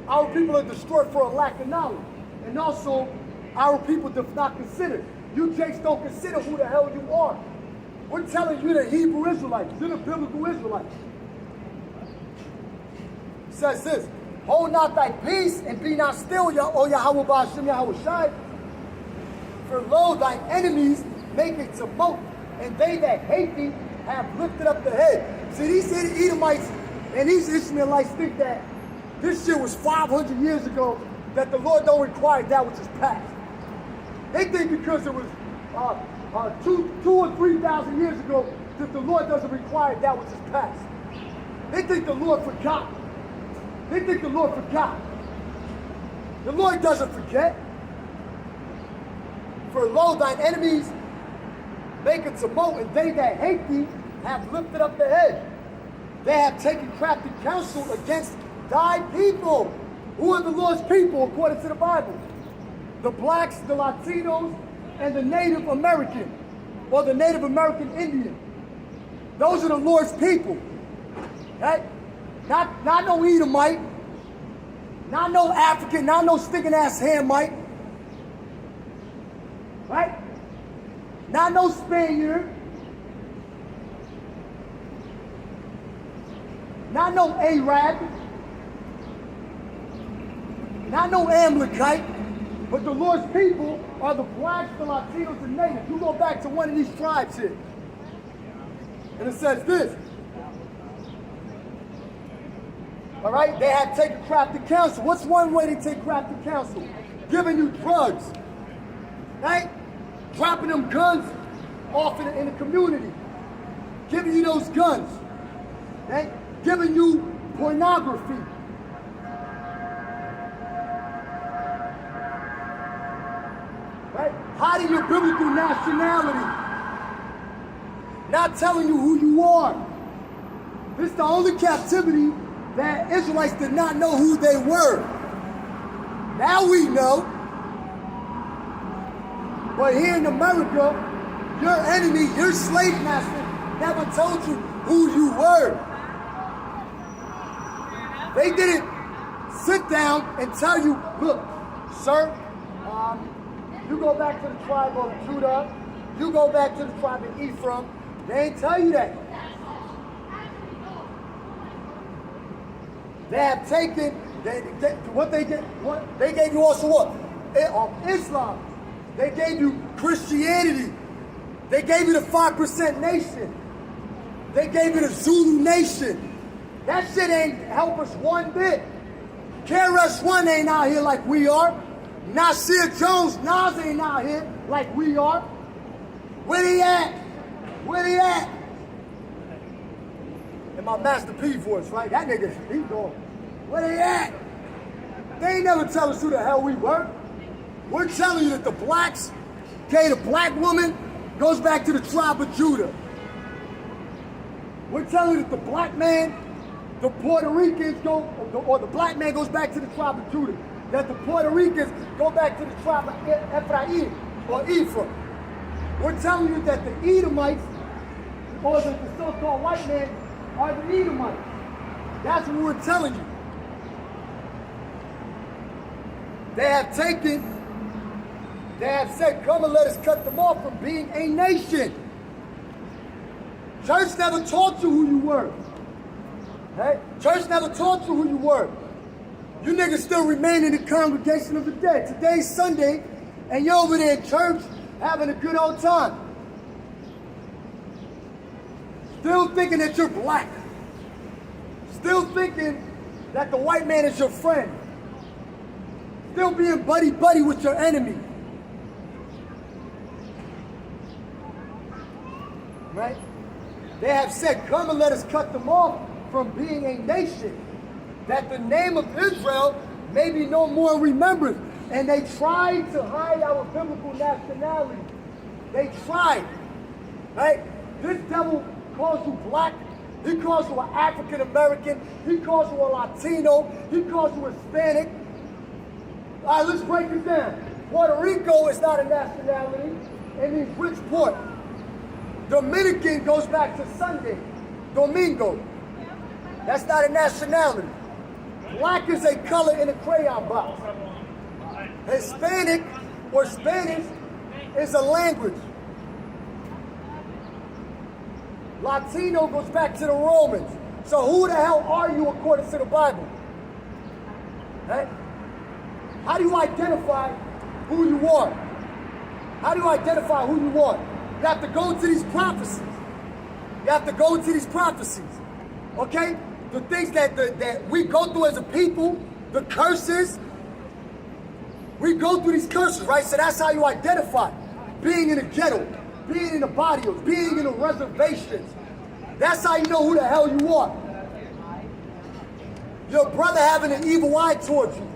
Our people are destroyed for a lack of knowledge. And also, our people do not consider. You Jakes don't consider who the hell you are. We're telling you the Hebrew Israelites. You're the biblical Israelites. It says this, hold not thy peace and be not still, O Yahweh Ba'ashem Yahweh Shai. For lo, thine enemies make it tumult, and they that hate thee have lifted up the head. See, these Edomites and these Ishmaelites think that this shit was 500 years ago, that the Lord don't require that which is past. They think because it was 2,000 or 3,000 years ago that the Lord doesn't require that which is past. They think the Lord forgot. They think the Lord forgot. The Lord doesn't forget. For lo, thine enemies make a tumult, and they that hate thee have lifted up their head. They have taken crafty counsel against thy people. Who are the Lord's people according to the Bible? The blacks, the Latinos, and the Native American, or the Native American Indian. Those are the Lord's people. Right? Not no Edomite, not no African, not no stinking ass Hamite. Right? Not no Spaniard. Not no Arab. Not no Amalekite. But the Lord's people are the blacks, the Latinos, and natives. You go back to one of these tribes here. And it says this. All right? They have taken crafty counsel. What's one way they take crafty counsel? Giving you drugs. Right? Dropping them guns off in the community. Giving you those guns. Right? Giving you pornography. Right? Hiding your biblical nationality. Not telling you who you are. This is the only captivity that Israelites did not know who they were. Now we know. But here in America, your enemy, your slave master, never told you who you were. They didn't sit down and tell you, look, sir, you go back to the tribe of Judah, you go back to the tribe of Ephraim. They ain't tell you that. They have taken, what they gave you also what? Islam. They gave you Christianity. They gave you the 5% nation. They gave you the Zulu nation. That shit ain't help us one bit. KRS-One ain't out here like we are. Nasir Jones, Nas ain't out here like we are. Where they at? Where they at? In my Master P voice, right? That nigga, he going. Where they at? They ain't never tell us who the hell we were. We're telling you that the blacks, okay, the black woman goes back to the tribe of Judah. We're telling you that the black man, the Puerto Ricans go, or the black man goes back to the tribe of Judah. That the Puerto Ricans go back to the tribe of Ephraim or Ephraim. We're telling you that the Edomites, or the so-called white man, are the Edomites. That's what we're telling you. They have said, come and let us cut them off from being a nation. Church never taught you who you were. Hey? Church never taught you who you were. You niggas still remain in the congregation of the dead. Today's Sunday, and you're over there in church having a good old time. Still thinking that you're black. Still thinking that the white man is your friend. Still being buddy-buddy with your enemy. Right? They have said, come and let us cut them off from being a nation, that the name of Israel may be no more remembered. And they tried to hide our biblical nationality. They tried. Right? This devil calls you black. He calls you an African American. He calls you a Latino. He calls you Hispanic. All right, let's break it down. Puerto Rico is not a nationality. It means rich port. Dominican goes back to Sunday. Domingo. That's not a nationality. Black is a color in a crayon box. Hispanic or Spanish is a language. Latino goes back to the Romans. So who the hell are you according to the Bible? Right? How do you identify who you are? How do you identify who you are? You have to go to these prophecies. You have to go to these prophecies. Okay? The things that we go through as a people, the curses, we go through these curses, right? So that's how you identify. Being in a ghetto, being in the barrios, being in the reservations. That's how you know who the hell you are. Your brother having an evil eye towards you,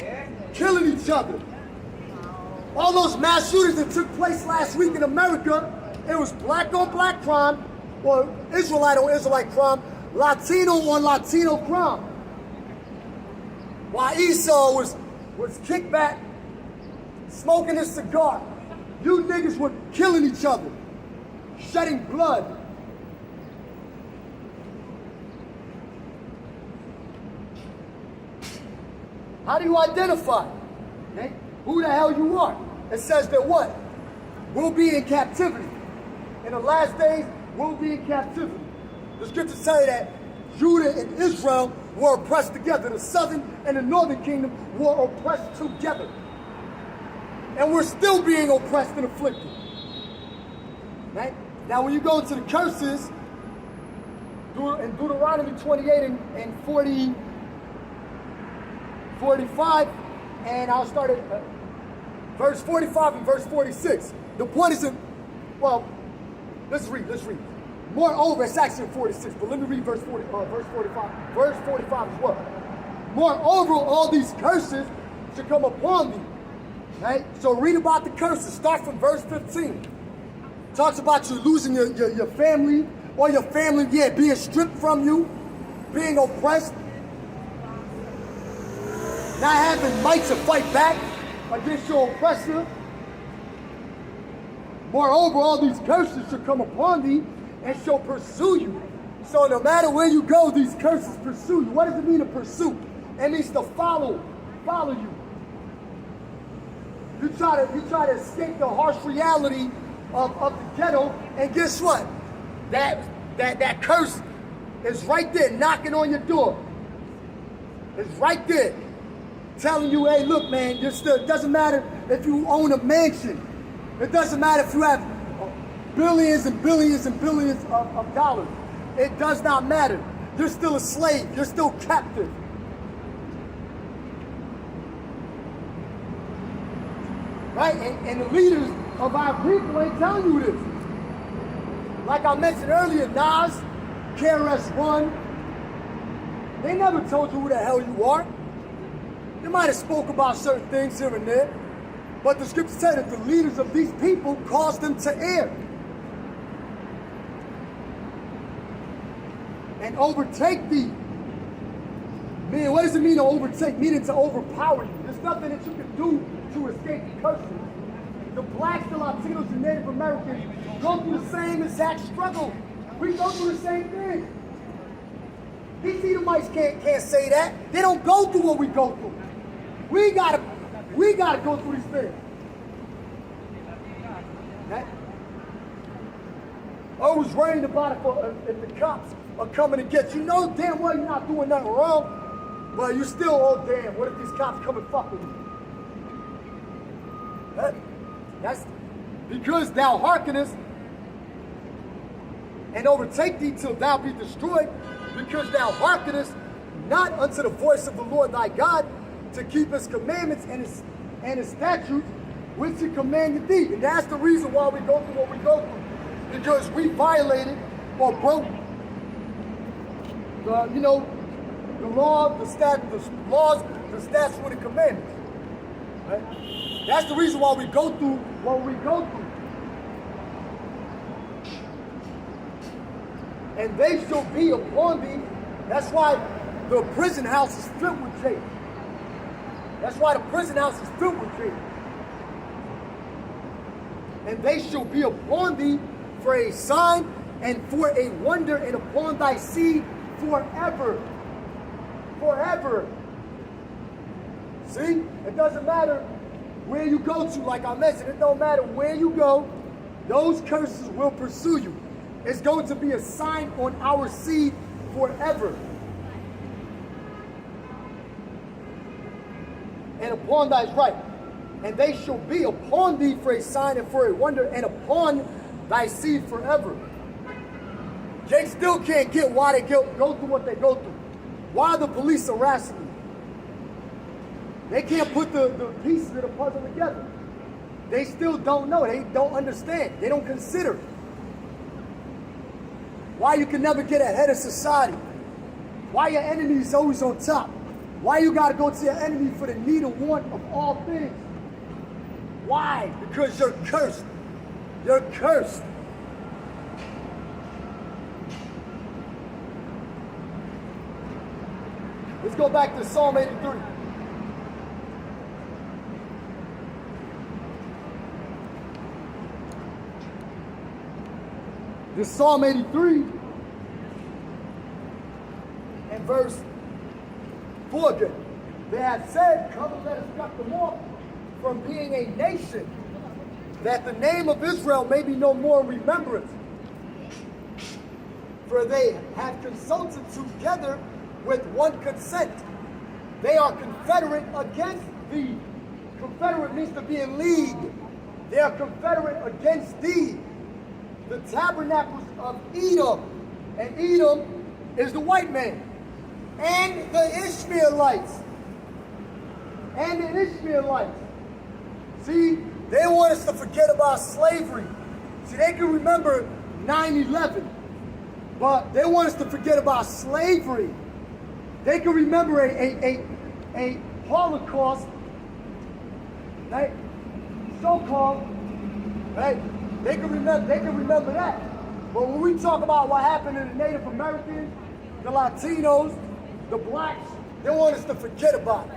killing each other. All those mass shootings that took place last week in America, it was black on black crime, or Israelite on Israelite crime, Latino on Latino crime. While Esau was kicked back, smoking his cigar, you niggas were killing each other, shedding blood. How do you identify, okay, who the hell you are? It says that what? We'll be in captivity. In the last days, we'll be in captivity. The scriptures say that Judah and Israel were oppressed together. The southern and the northern kingdom were oppressed together. And we're still being oppressed and afflicted. Right? Now when you go to the curses, in Deuteronomy 28 and 45, and I'll start at verse 45 and verse 46. The point is, let's read. Moreover, it's actually 46, but let me read verse 45. Verse 45 as well. Moreover, all these curses should come upon thee. Right? So read about the curses. Start from verse 15. Talks about you losing your family, or your family, being stripped from you, being oppressed, not having might to fight back against your oppressor. Moreover, all these curses shall come upon thee and shall pursue you. So no matter where you go, these curses pursue you. What does it mean to pursue? It means to follow you. You try to escape the harsh reality of the ghetto, and guess what? That curse is right there knocking on your door. is right there telling you, hey, look, man, it doesn't matter if you own a mansion. It doesn't matter if you have billions and billions and billions of dollars. It does not matter. You're still a slave. You're still captive. Right? And the leaders of our people ain't telling you this. Like I mentioned earlier, Nas, KRS-One, they never told you who the hell you are. They might have spoke about certain things here and there, but the scripture said that the leaders of these people caused them to err and overtake thee. Man, what does it mean to overtake? Meaning to overpower you. There's nothing that you can do to escape the curses. The blacks, the Latinos, and Native Americans go through the same exact struggle. We go through the same thing. These Edomites can't say that. They don't go through what we go through. We gotta go through these things. Okay? Always worrying about if the cops are coming to get you. You know damn well you're not doing nothing wrong, but you still, oh damn, what if these cops come and fuck with you? That's because thou hearkenest and overtake thee till thou be destroyed, because thou hearkenest not unto the voice of the Lord thy God, to keep his commandments and his statutes which he commanded thee. And that's the reason why we go through what we go through. Because we violated or broke the law, the statutes, and the commandments. Right? That's the reason why we go through what we go through. And they shall be upon thee. That's why the prison house is filled with jail. That's why the prison house is filled with jail. And they shall be upon thee for a sign and for a wonder, and upon thy seed forever. Forever. See? It doesn't matter where you go to, like I mentioned. It don't matter where you go. Those curses will pursue you. It's going to be a sign on our seed forever. And upon thy right. And they shall be upon thee for a sign and for a wonder, and upon thy seed forever. They still can't get why they go through what they go through. Why the police harassing you? They can't put the pieces of the puzzle together. They still don't know. They don't understand. They don't consider why you can never get ahead of society. Why your enemy is always on top. Why you got to go to your enemy for the need and want of all things. Why? Because you're cursed. You're cursed. Let's go back to Psalm 83. This Psalm 83 and verse 4 again. They have said, come and let us cut them off from being a nation, that the name of Israel may be no more in remembrance. For they have consulted together with one consent. They are confederate against thee. Confederate means to be in league. They are confederate against thee. The tabernacles of Edom, and Edom is the white man, and the Ishmaelites, See, they want us to forget about slavery. See, they can remember 9/11, but they want us to forget about slavery. They can remember a Holocaust, right? So-called, right? They can remember that. But when we talk about what happened to the Native Americans, the Latinos, the blacks, they want us to forget about it.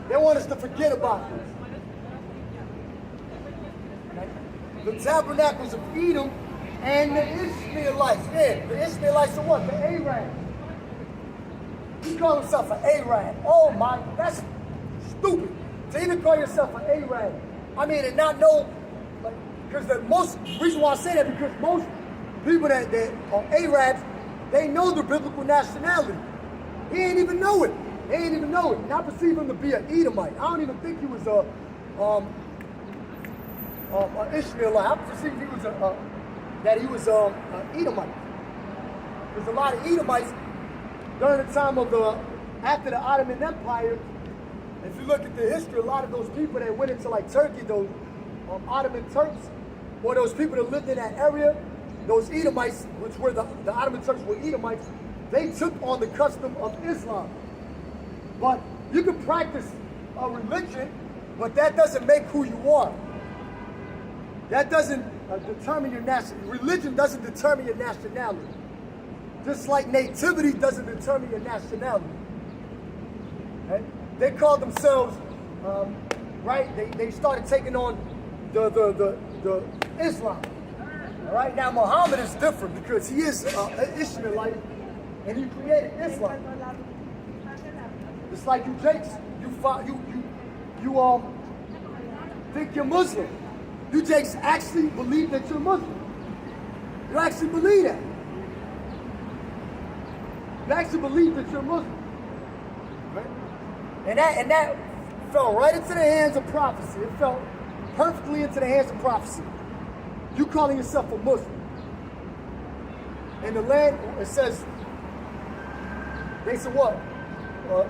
They want us to forget about this. Okay? The tabernacles of Edom and the Ishmaelites. Yeah, the Ishmaelites are what? The Arabs. He called himself an Arab. Oh my, that's stupid. To even call yourself an Arab. I mean, and not know, because the most reason why I say that, because most people that are Arabs, they know their biblical nationality. He ain't even know it. They didn't even know it. And I perceive him to be an Edomite. I don't even think he was an Ishmaelite. I perceive he was that he was an Edomite. There's a lot of Edomites during the time of after the Ottoman Empire. If you look at the history, a lot of those people that went into like Turkey, those Ottoman Turks, or those people that lived in that area, those Edomites, which were the Ottoman Turks were Edomites, they took on the custom of Islam. But you can practice a religion, but that doesn't make who you are. That doesn't determine your nationality. Religion doesn't determine your nationality. Just like nativity doesn't determine your nationality. Right? They called themselves, right? They started taking on the Islam. All right? Now Muhammad is different because he is an Ishmaelite and he created Islam. It's like you Jakes, you think you're Muslim. You Jakes actually believe that you're Muslim. You actually believe that. You actually believe that you're Muslim. Right? And that fell right into the hands of prophecy. It fell perfectly into the hands of prophecy. You calling yourself a Muslim. In the land, it says, they said what?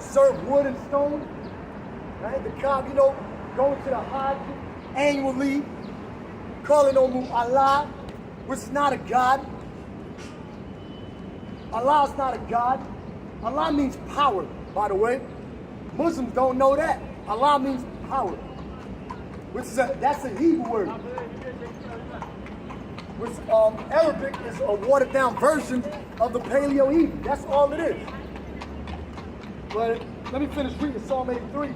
Serve wood and stone. Right? The Kaaba, going to the Hajj annually, calling on Allah, which is not a God. Allah is not a God. Allah means power, by the way. Muslims don't know that. Allah means power. That's a Hebrew word. Which Arabic is a watered down version of the Paleo-Hebrew. That's all it is. But let me finish reading Psalm 83,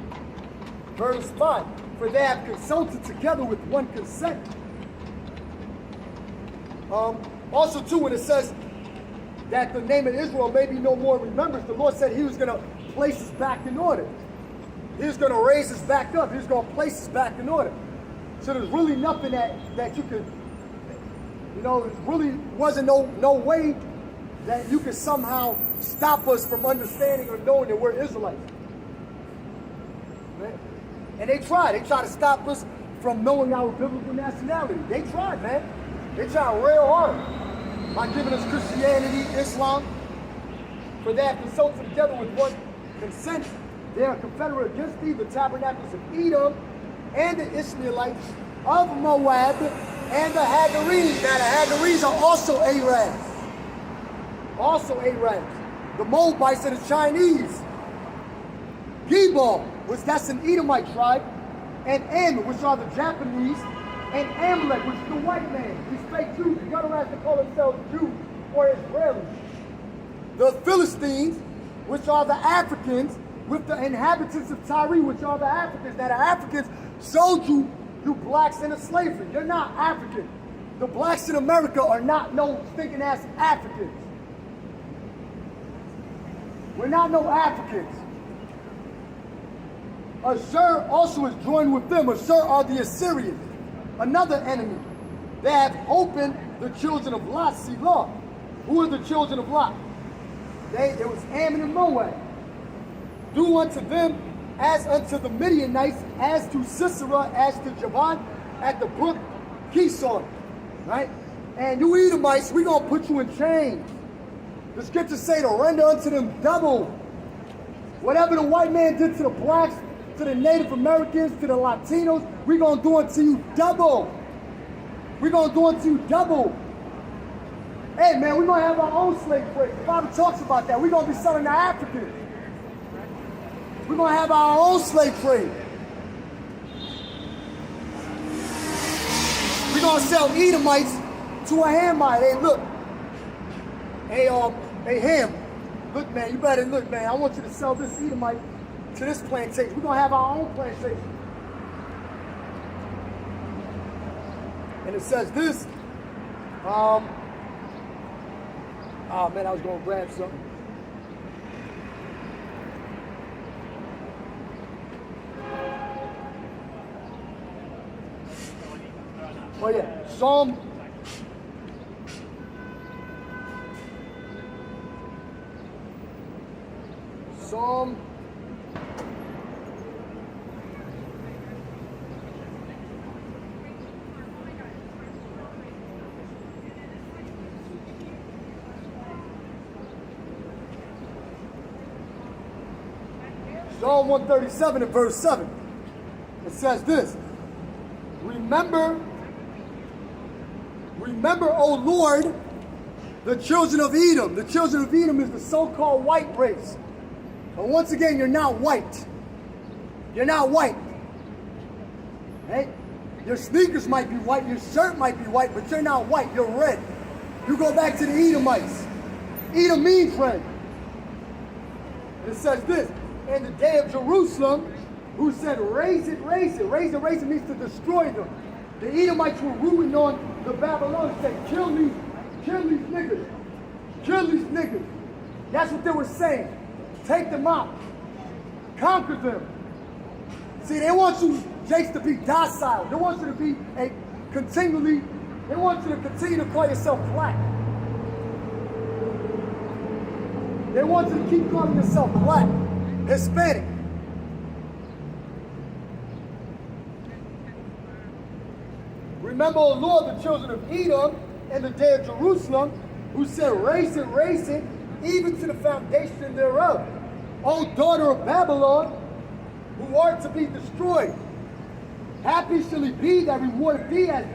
verse 5. For they have consulted together with one consent. Also, too, when it says that the name of Israel may be no more remembered, the Lord said he was going to place us back in order. He was going to raise us back up. He was going to place us back in order. So there's really nothing that you could, it really wasn't no way that you could somehow stop us from understanding or knowing that we're Israelites. Right? And they tried. They tried to stop us from knowing our biblical nationality. They tried, man. They tried real hard by giving us Christianity, Islam. For they have consulted together with one consent. They are confederate against thee, the tabernacles of Edom, and the Ishmaelites of Moab, and the Hagarenes. Now the Hagarenes are also Arabs. Also Arabs. The Moabites and the Chinese. Gebal, that's an Edomite tribe, and Ammon, which are the Japanese, and Amalek, which is the white man. These fake Jews, the other ones that call themselves Jews or Israelis. The Philistines, which are the Africans, with the inhabitants of Tyre, which are the Africans. Now the Africans sold you blacks into slavery. You're not African. The blacks in America are not no stinking ass Africans. We're not no Africans. Ashur also is joined with them. Ashur are the Assyrians, another enemy. They have opened the children of Lot, Selah. Who are the children of Lot? It was Ammon and Moab. Do unto them as unto the Midianites, as to Sisera, as to Javan, at the brook Kishon. Right? And you Edomites, we're going to put you in chains. The scriptures say to render unto them double. Whatever the white man did to the blacks, to the Native Americans, to the Latinos, we're going to do unto you double. We're going to do unto you double. Hey, man, we're going to have our own slave trade. The Bible talks about that. We're going to be selling to Africans. We're going to have our own slave trade. We're going to sell Edomites to a Hamite. Hey, look. Hey, Ham. Look, man, you better look, man. I want you to sell this Edomite to this plantation. We're going to have our own plantation. And it says this. Oh, man, I was going to grab something. Oh, yeah. Psalm 83. Psalm 137 and verse 7. It says this. Remember, O Lord, the children of Edom. The children of Edom is the so-called white race. And once again, you're not white. You're not white. Right? Your sneakers might be white, your shirt might be white, but you're not white, you're red. You go back to the Edomites. Edom means red. And it says this, in the day of Jerusalem, who said, raise it, raise it. Raise it, raise it means to destroy them. The Edomites were rooting on the Babylonians, saying, kill these niggas. Kill these niggas. That's what they were saying. Take them out. Conquer them. See, they want you, Jakes, to be docile. They want you to be they want you to continue to call yourself black. They want you to keep calling yourself black, Hispanic. Remember, O Lord, the children of Edom and the day of Jerusalem, who said, raise it, even to the foundation thereof. O daughter of Babylon, who art to be destroyed. Happy shall he be that rewarded thee as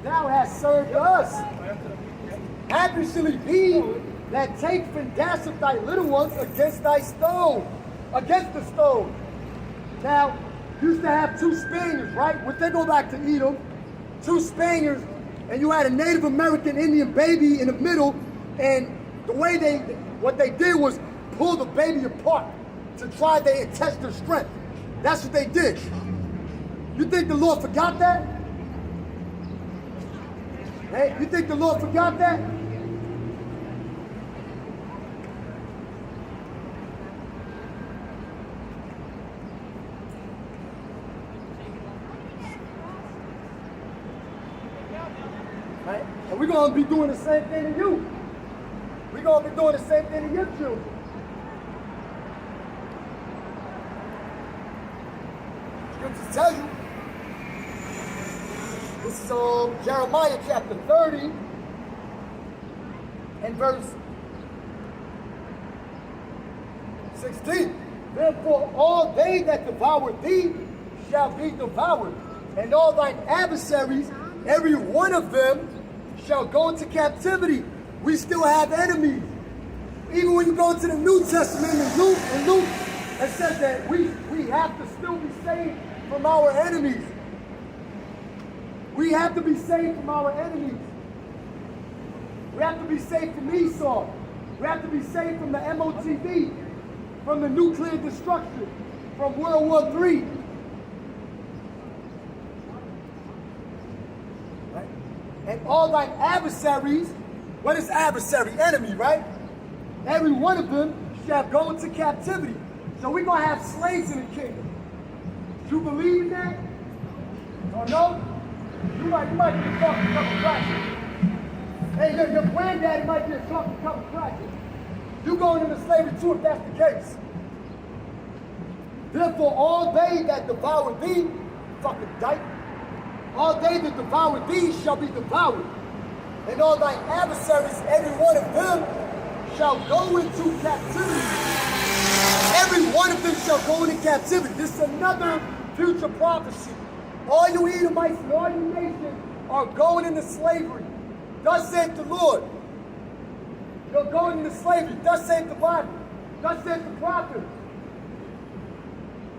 thou hast served us. Happy shall he be that taketh and dasheth thy little ones against thy stone, against the stone. Now, used to have two Spaniards, right? When they go back to Edom, two Spaniards, and you had a Native American Indian baby in the middle, and the way what they did was pull the baby apart to try to test their strength. That's what they did. You think the Lord forgot that? Hey, you think the Lord forgot that? Right? And we're going to be doing the same thing to you. We're going to be doing the same thing to your children. Scriptures tell you. This is Jeremiah chapter 30 and verse 16. Therefore all they that devour thee shall be devoured, and all thine adversaries, every one of them, shall go into captivity. We still have enemies. Even when you go into the New Testament in Luke, it says that we have to still be saved from our enemies. We have to be saved from our enemies. We have to be saved from Esau. We have to be saved from the MOTV, from the nuclear destruction, from World War III. Right? And all thine adversaries, what is adversary? Enemy, right? Every one of them shall go into captivity. So we're going to have slaves in the kingdom. Do you believe in that? Or no? You might be a talking cup of crackers. Hey, your granddaddy might be a talking cup of crackers. You going into slavery too if that's the case. Therefore, all they that devour thee, fucking dyke, all they that devour thee shall be devoured. And all thy adversaries, every one of them, shall go into captivity. Every one of them shall go into captivity. This is another future prophecy. All you Edomites and all you nations are going into slavery. Thus saith the Lord. You're going into slavery. Thus saith the Bible. Thus saith the prophet.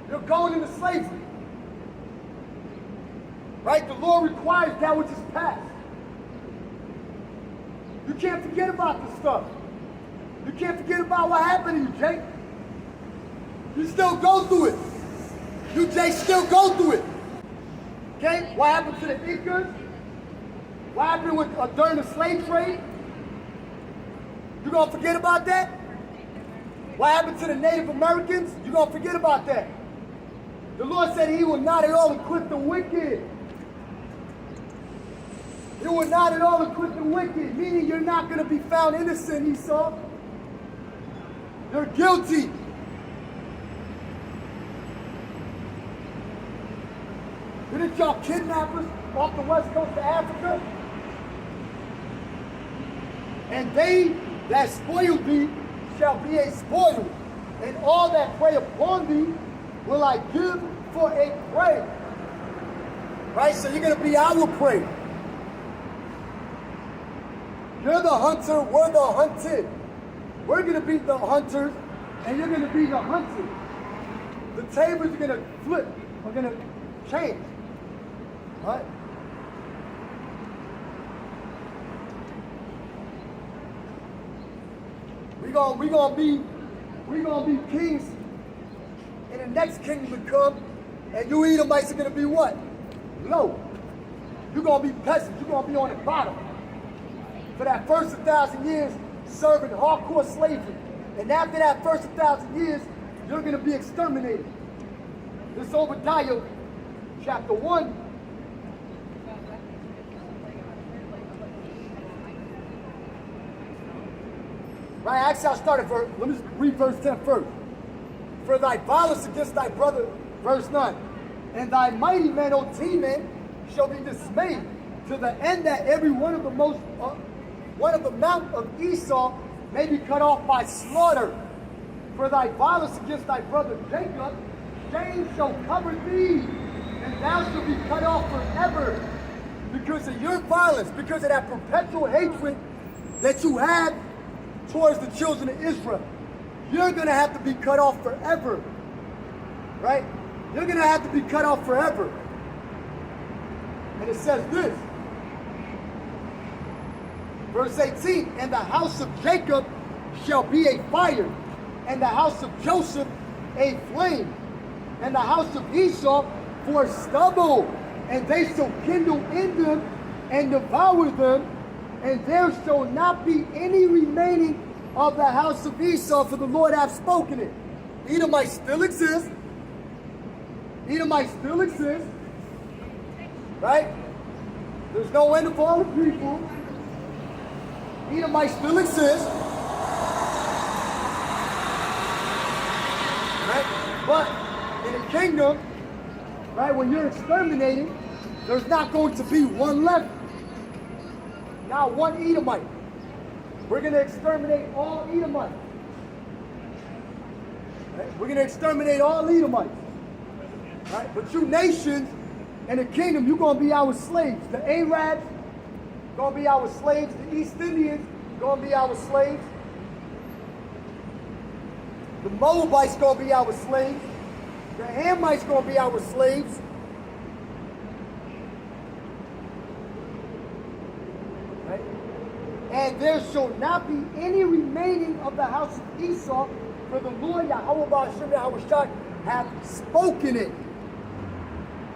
You're going into slavery. Right? The Lord requires that which is past. You can't forget about this stuff. You can't forget about what happened to you, Jake. You still go through it. You, Jake, still go through it. Okay? What happened to the Incas? What happened with, during the slave trade? You gonna forget about that? What happened to the Native Americans? You gonna forget about that? The Lord said he will not at all acquit the wicked. He will not at all acquit the wicked, meaning you're not gonna be found innocent, Esau. You're guilty. Didn't y'all kidnap us off the west coast of Africa? And they that spoil thee shall be a spoil, And all that prey upon thee will I give for a prey. Right? So you're going to be our prey. You're the hunter, we're the hunted. We're going to be the hunters, and you're going to be the hunted. The tables are going to flip, are going to change. Right? We're gonna be kings in the next kingdom to come, and you Edomites are gonna be what? Low. You're gonna be peasants, you're gonna be on the bottom. For that first 1,000 years serving hardcore slavery. And after that first 1,000 years, you're gonna be exterminated. This Obadiah chapter 1. Right, actually I'll start at let me read verse 10 first. For thy violence against thy brother, verse 9, and thy mighty men, O Teman, shall be dismayed, to the end that every one of the mount of Esau may be cut off by slaughter. For thy violence against thy brother Jacob, shame shall cover thee, and thou shalt be cut off forever. Because of your violence, because of that perpetual hatred that you have towards the children of Israel, you're going to have to be cut off forever. Right? You're going to have to be cut off forever. And it says this. Verse 18, and the house of Jacob shall be a fire, and the house of Joseph a flame, and the house of Esau for stubble, and they shall kindle in them and devour them, and there shall not be any remaining of the house of Esau, for the Lord hath spoken it. Edomites still exist. Edomites still exist. Right? There's no end of all the people. Edomites still exist. Right? But in the kingdom, right, when you're exterminated, there's not going to be one left. Not one Edomite. We're going to exterminate all Edomites. Right? We're going to exterminate all Edomites. Right? But you nations in the kingdom, you're going to be our slaves. The Arabs going to be our slaves. The East Indians going to be our slaves. The Moabites going to be our slaves. The Hamites going to be our slaves. Right? And there shall not be any remaining of the house of Esau, for the Lord Yahweh Ba'ashem Yahweh Shai hath spoken it.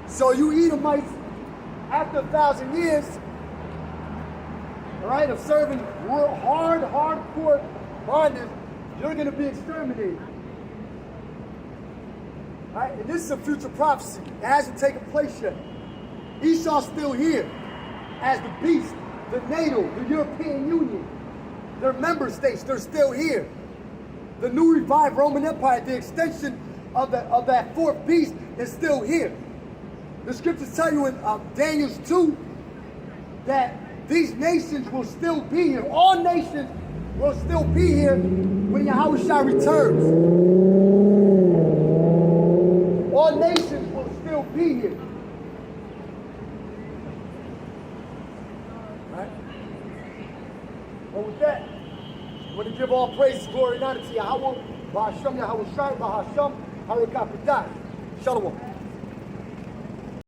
So you Edomites, after 1,000 years, all right, of serving hardcore bondage, you're going to be exterminated. All right, and this is a future prophecy. It hasn't taken place yet. Esau's still here as the beast, the NATO, the European Union, their member states, they're still here. The new revived Roman Empire, the extension of that fourth beast is still here. The scriptures tell you in Daniel 2 that these nations will still be here. All nations will still be here when Yahweh Shai returns. All nations will still be here. Right? But with that, I want to give all praise, glory, and honor to Yahweh, Ba'ashem Yahweh Shai, Ba'ashem, Harakapadah. Shalom.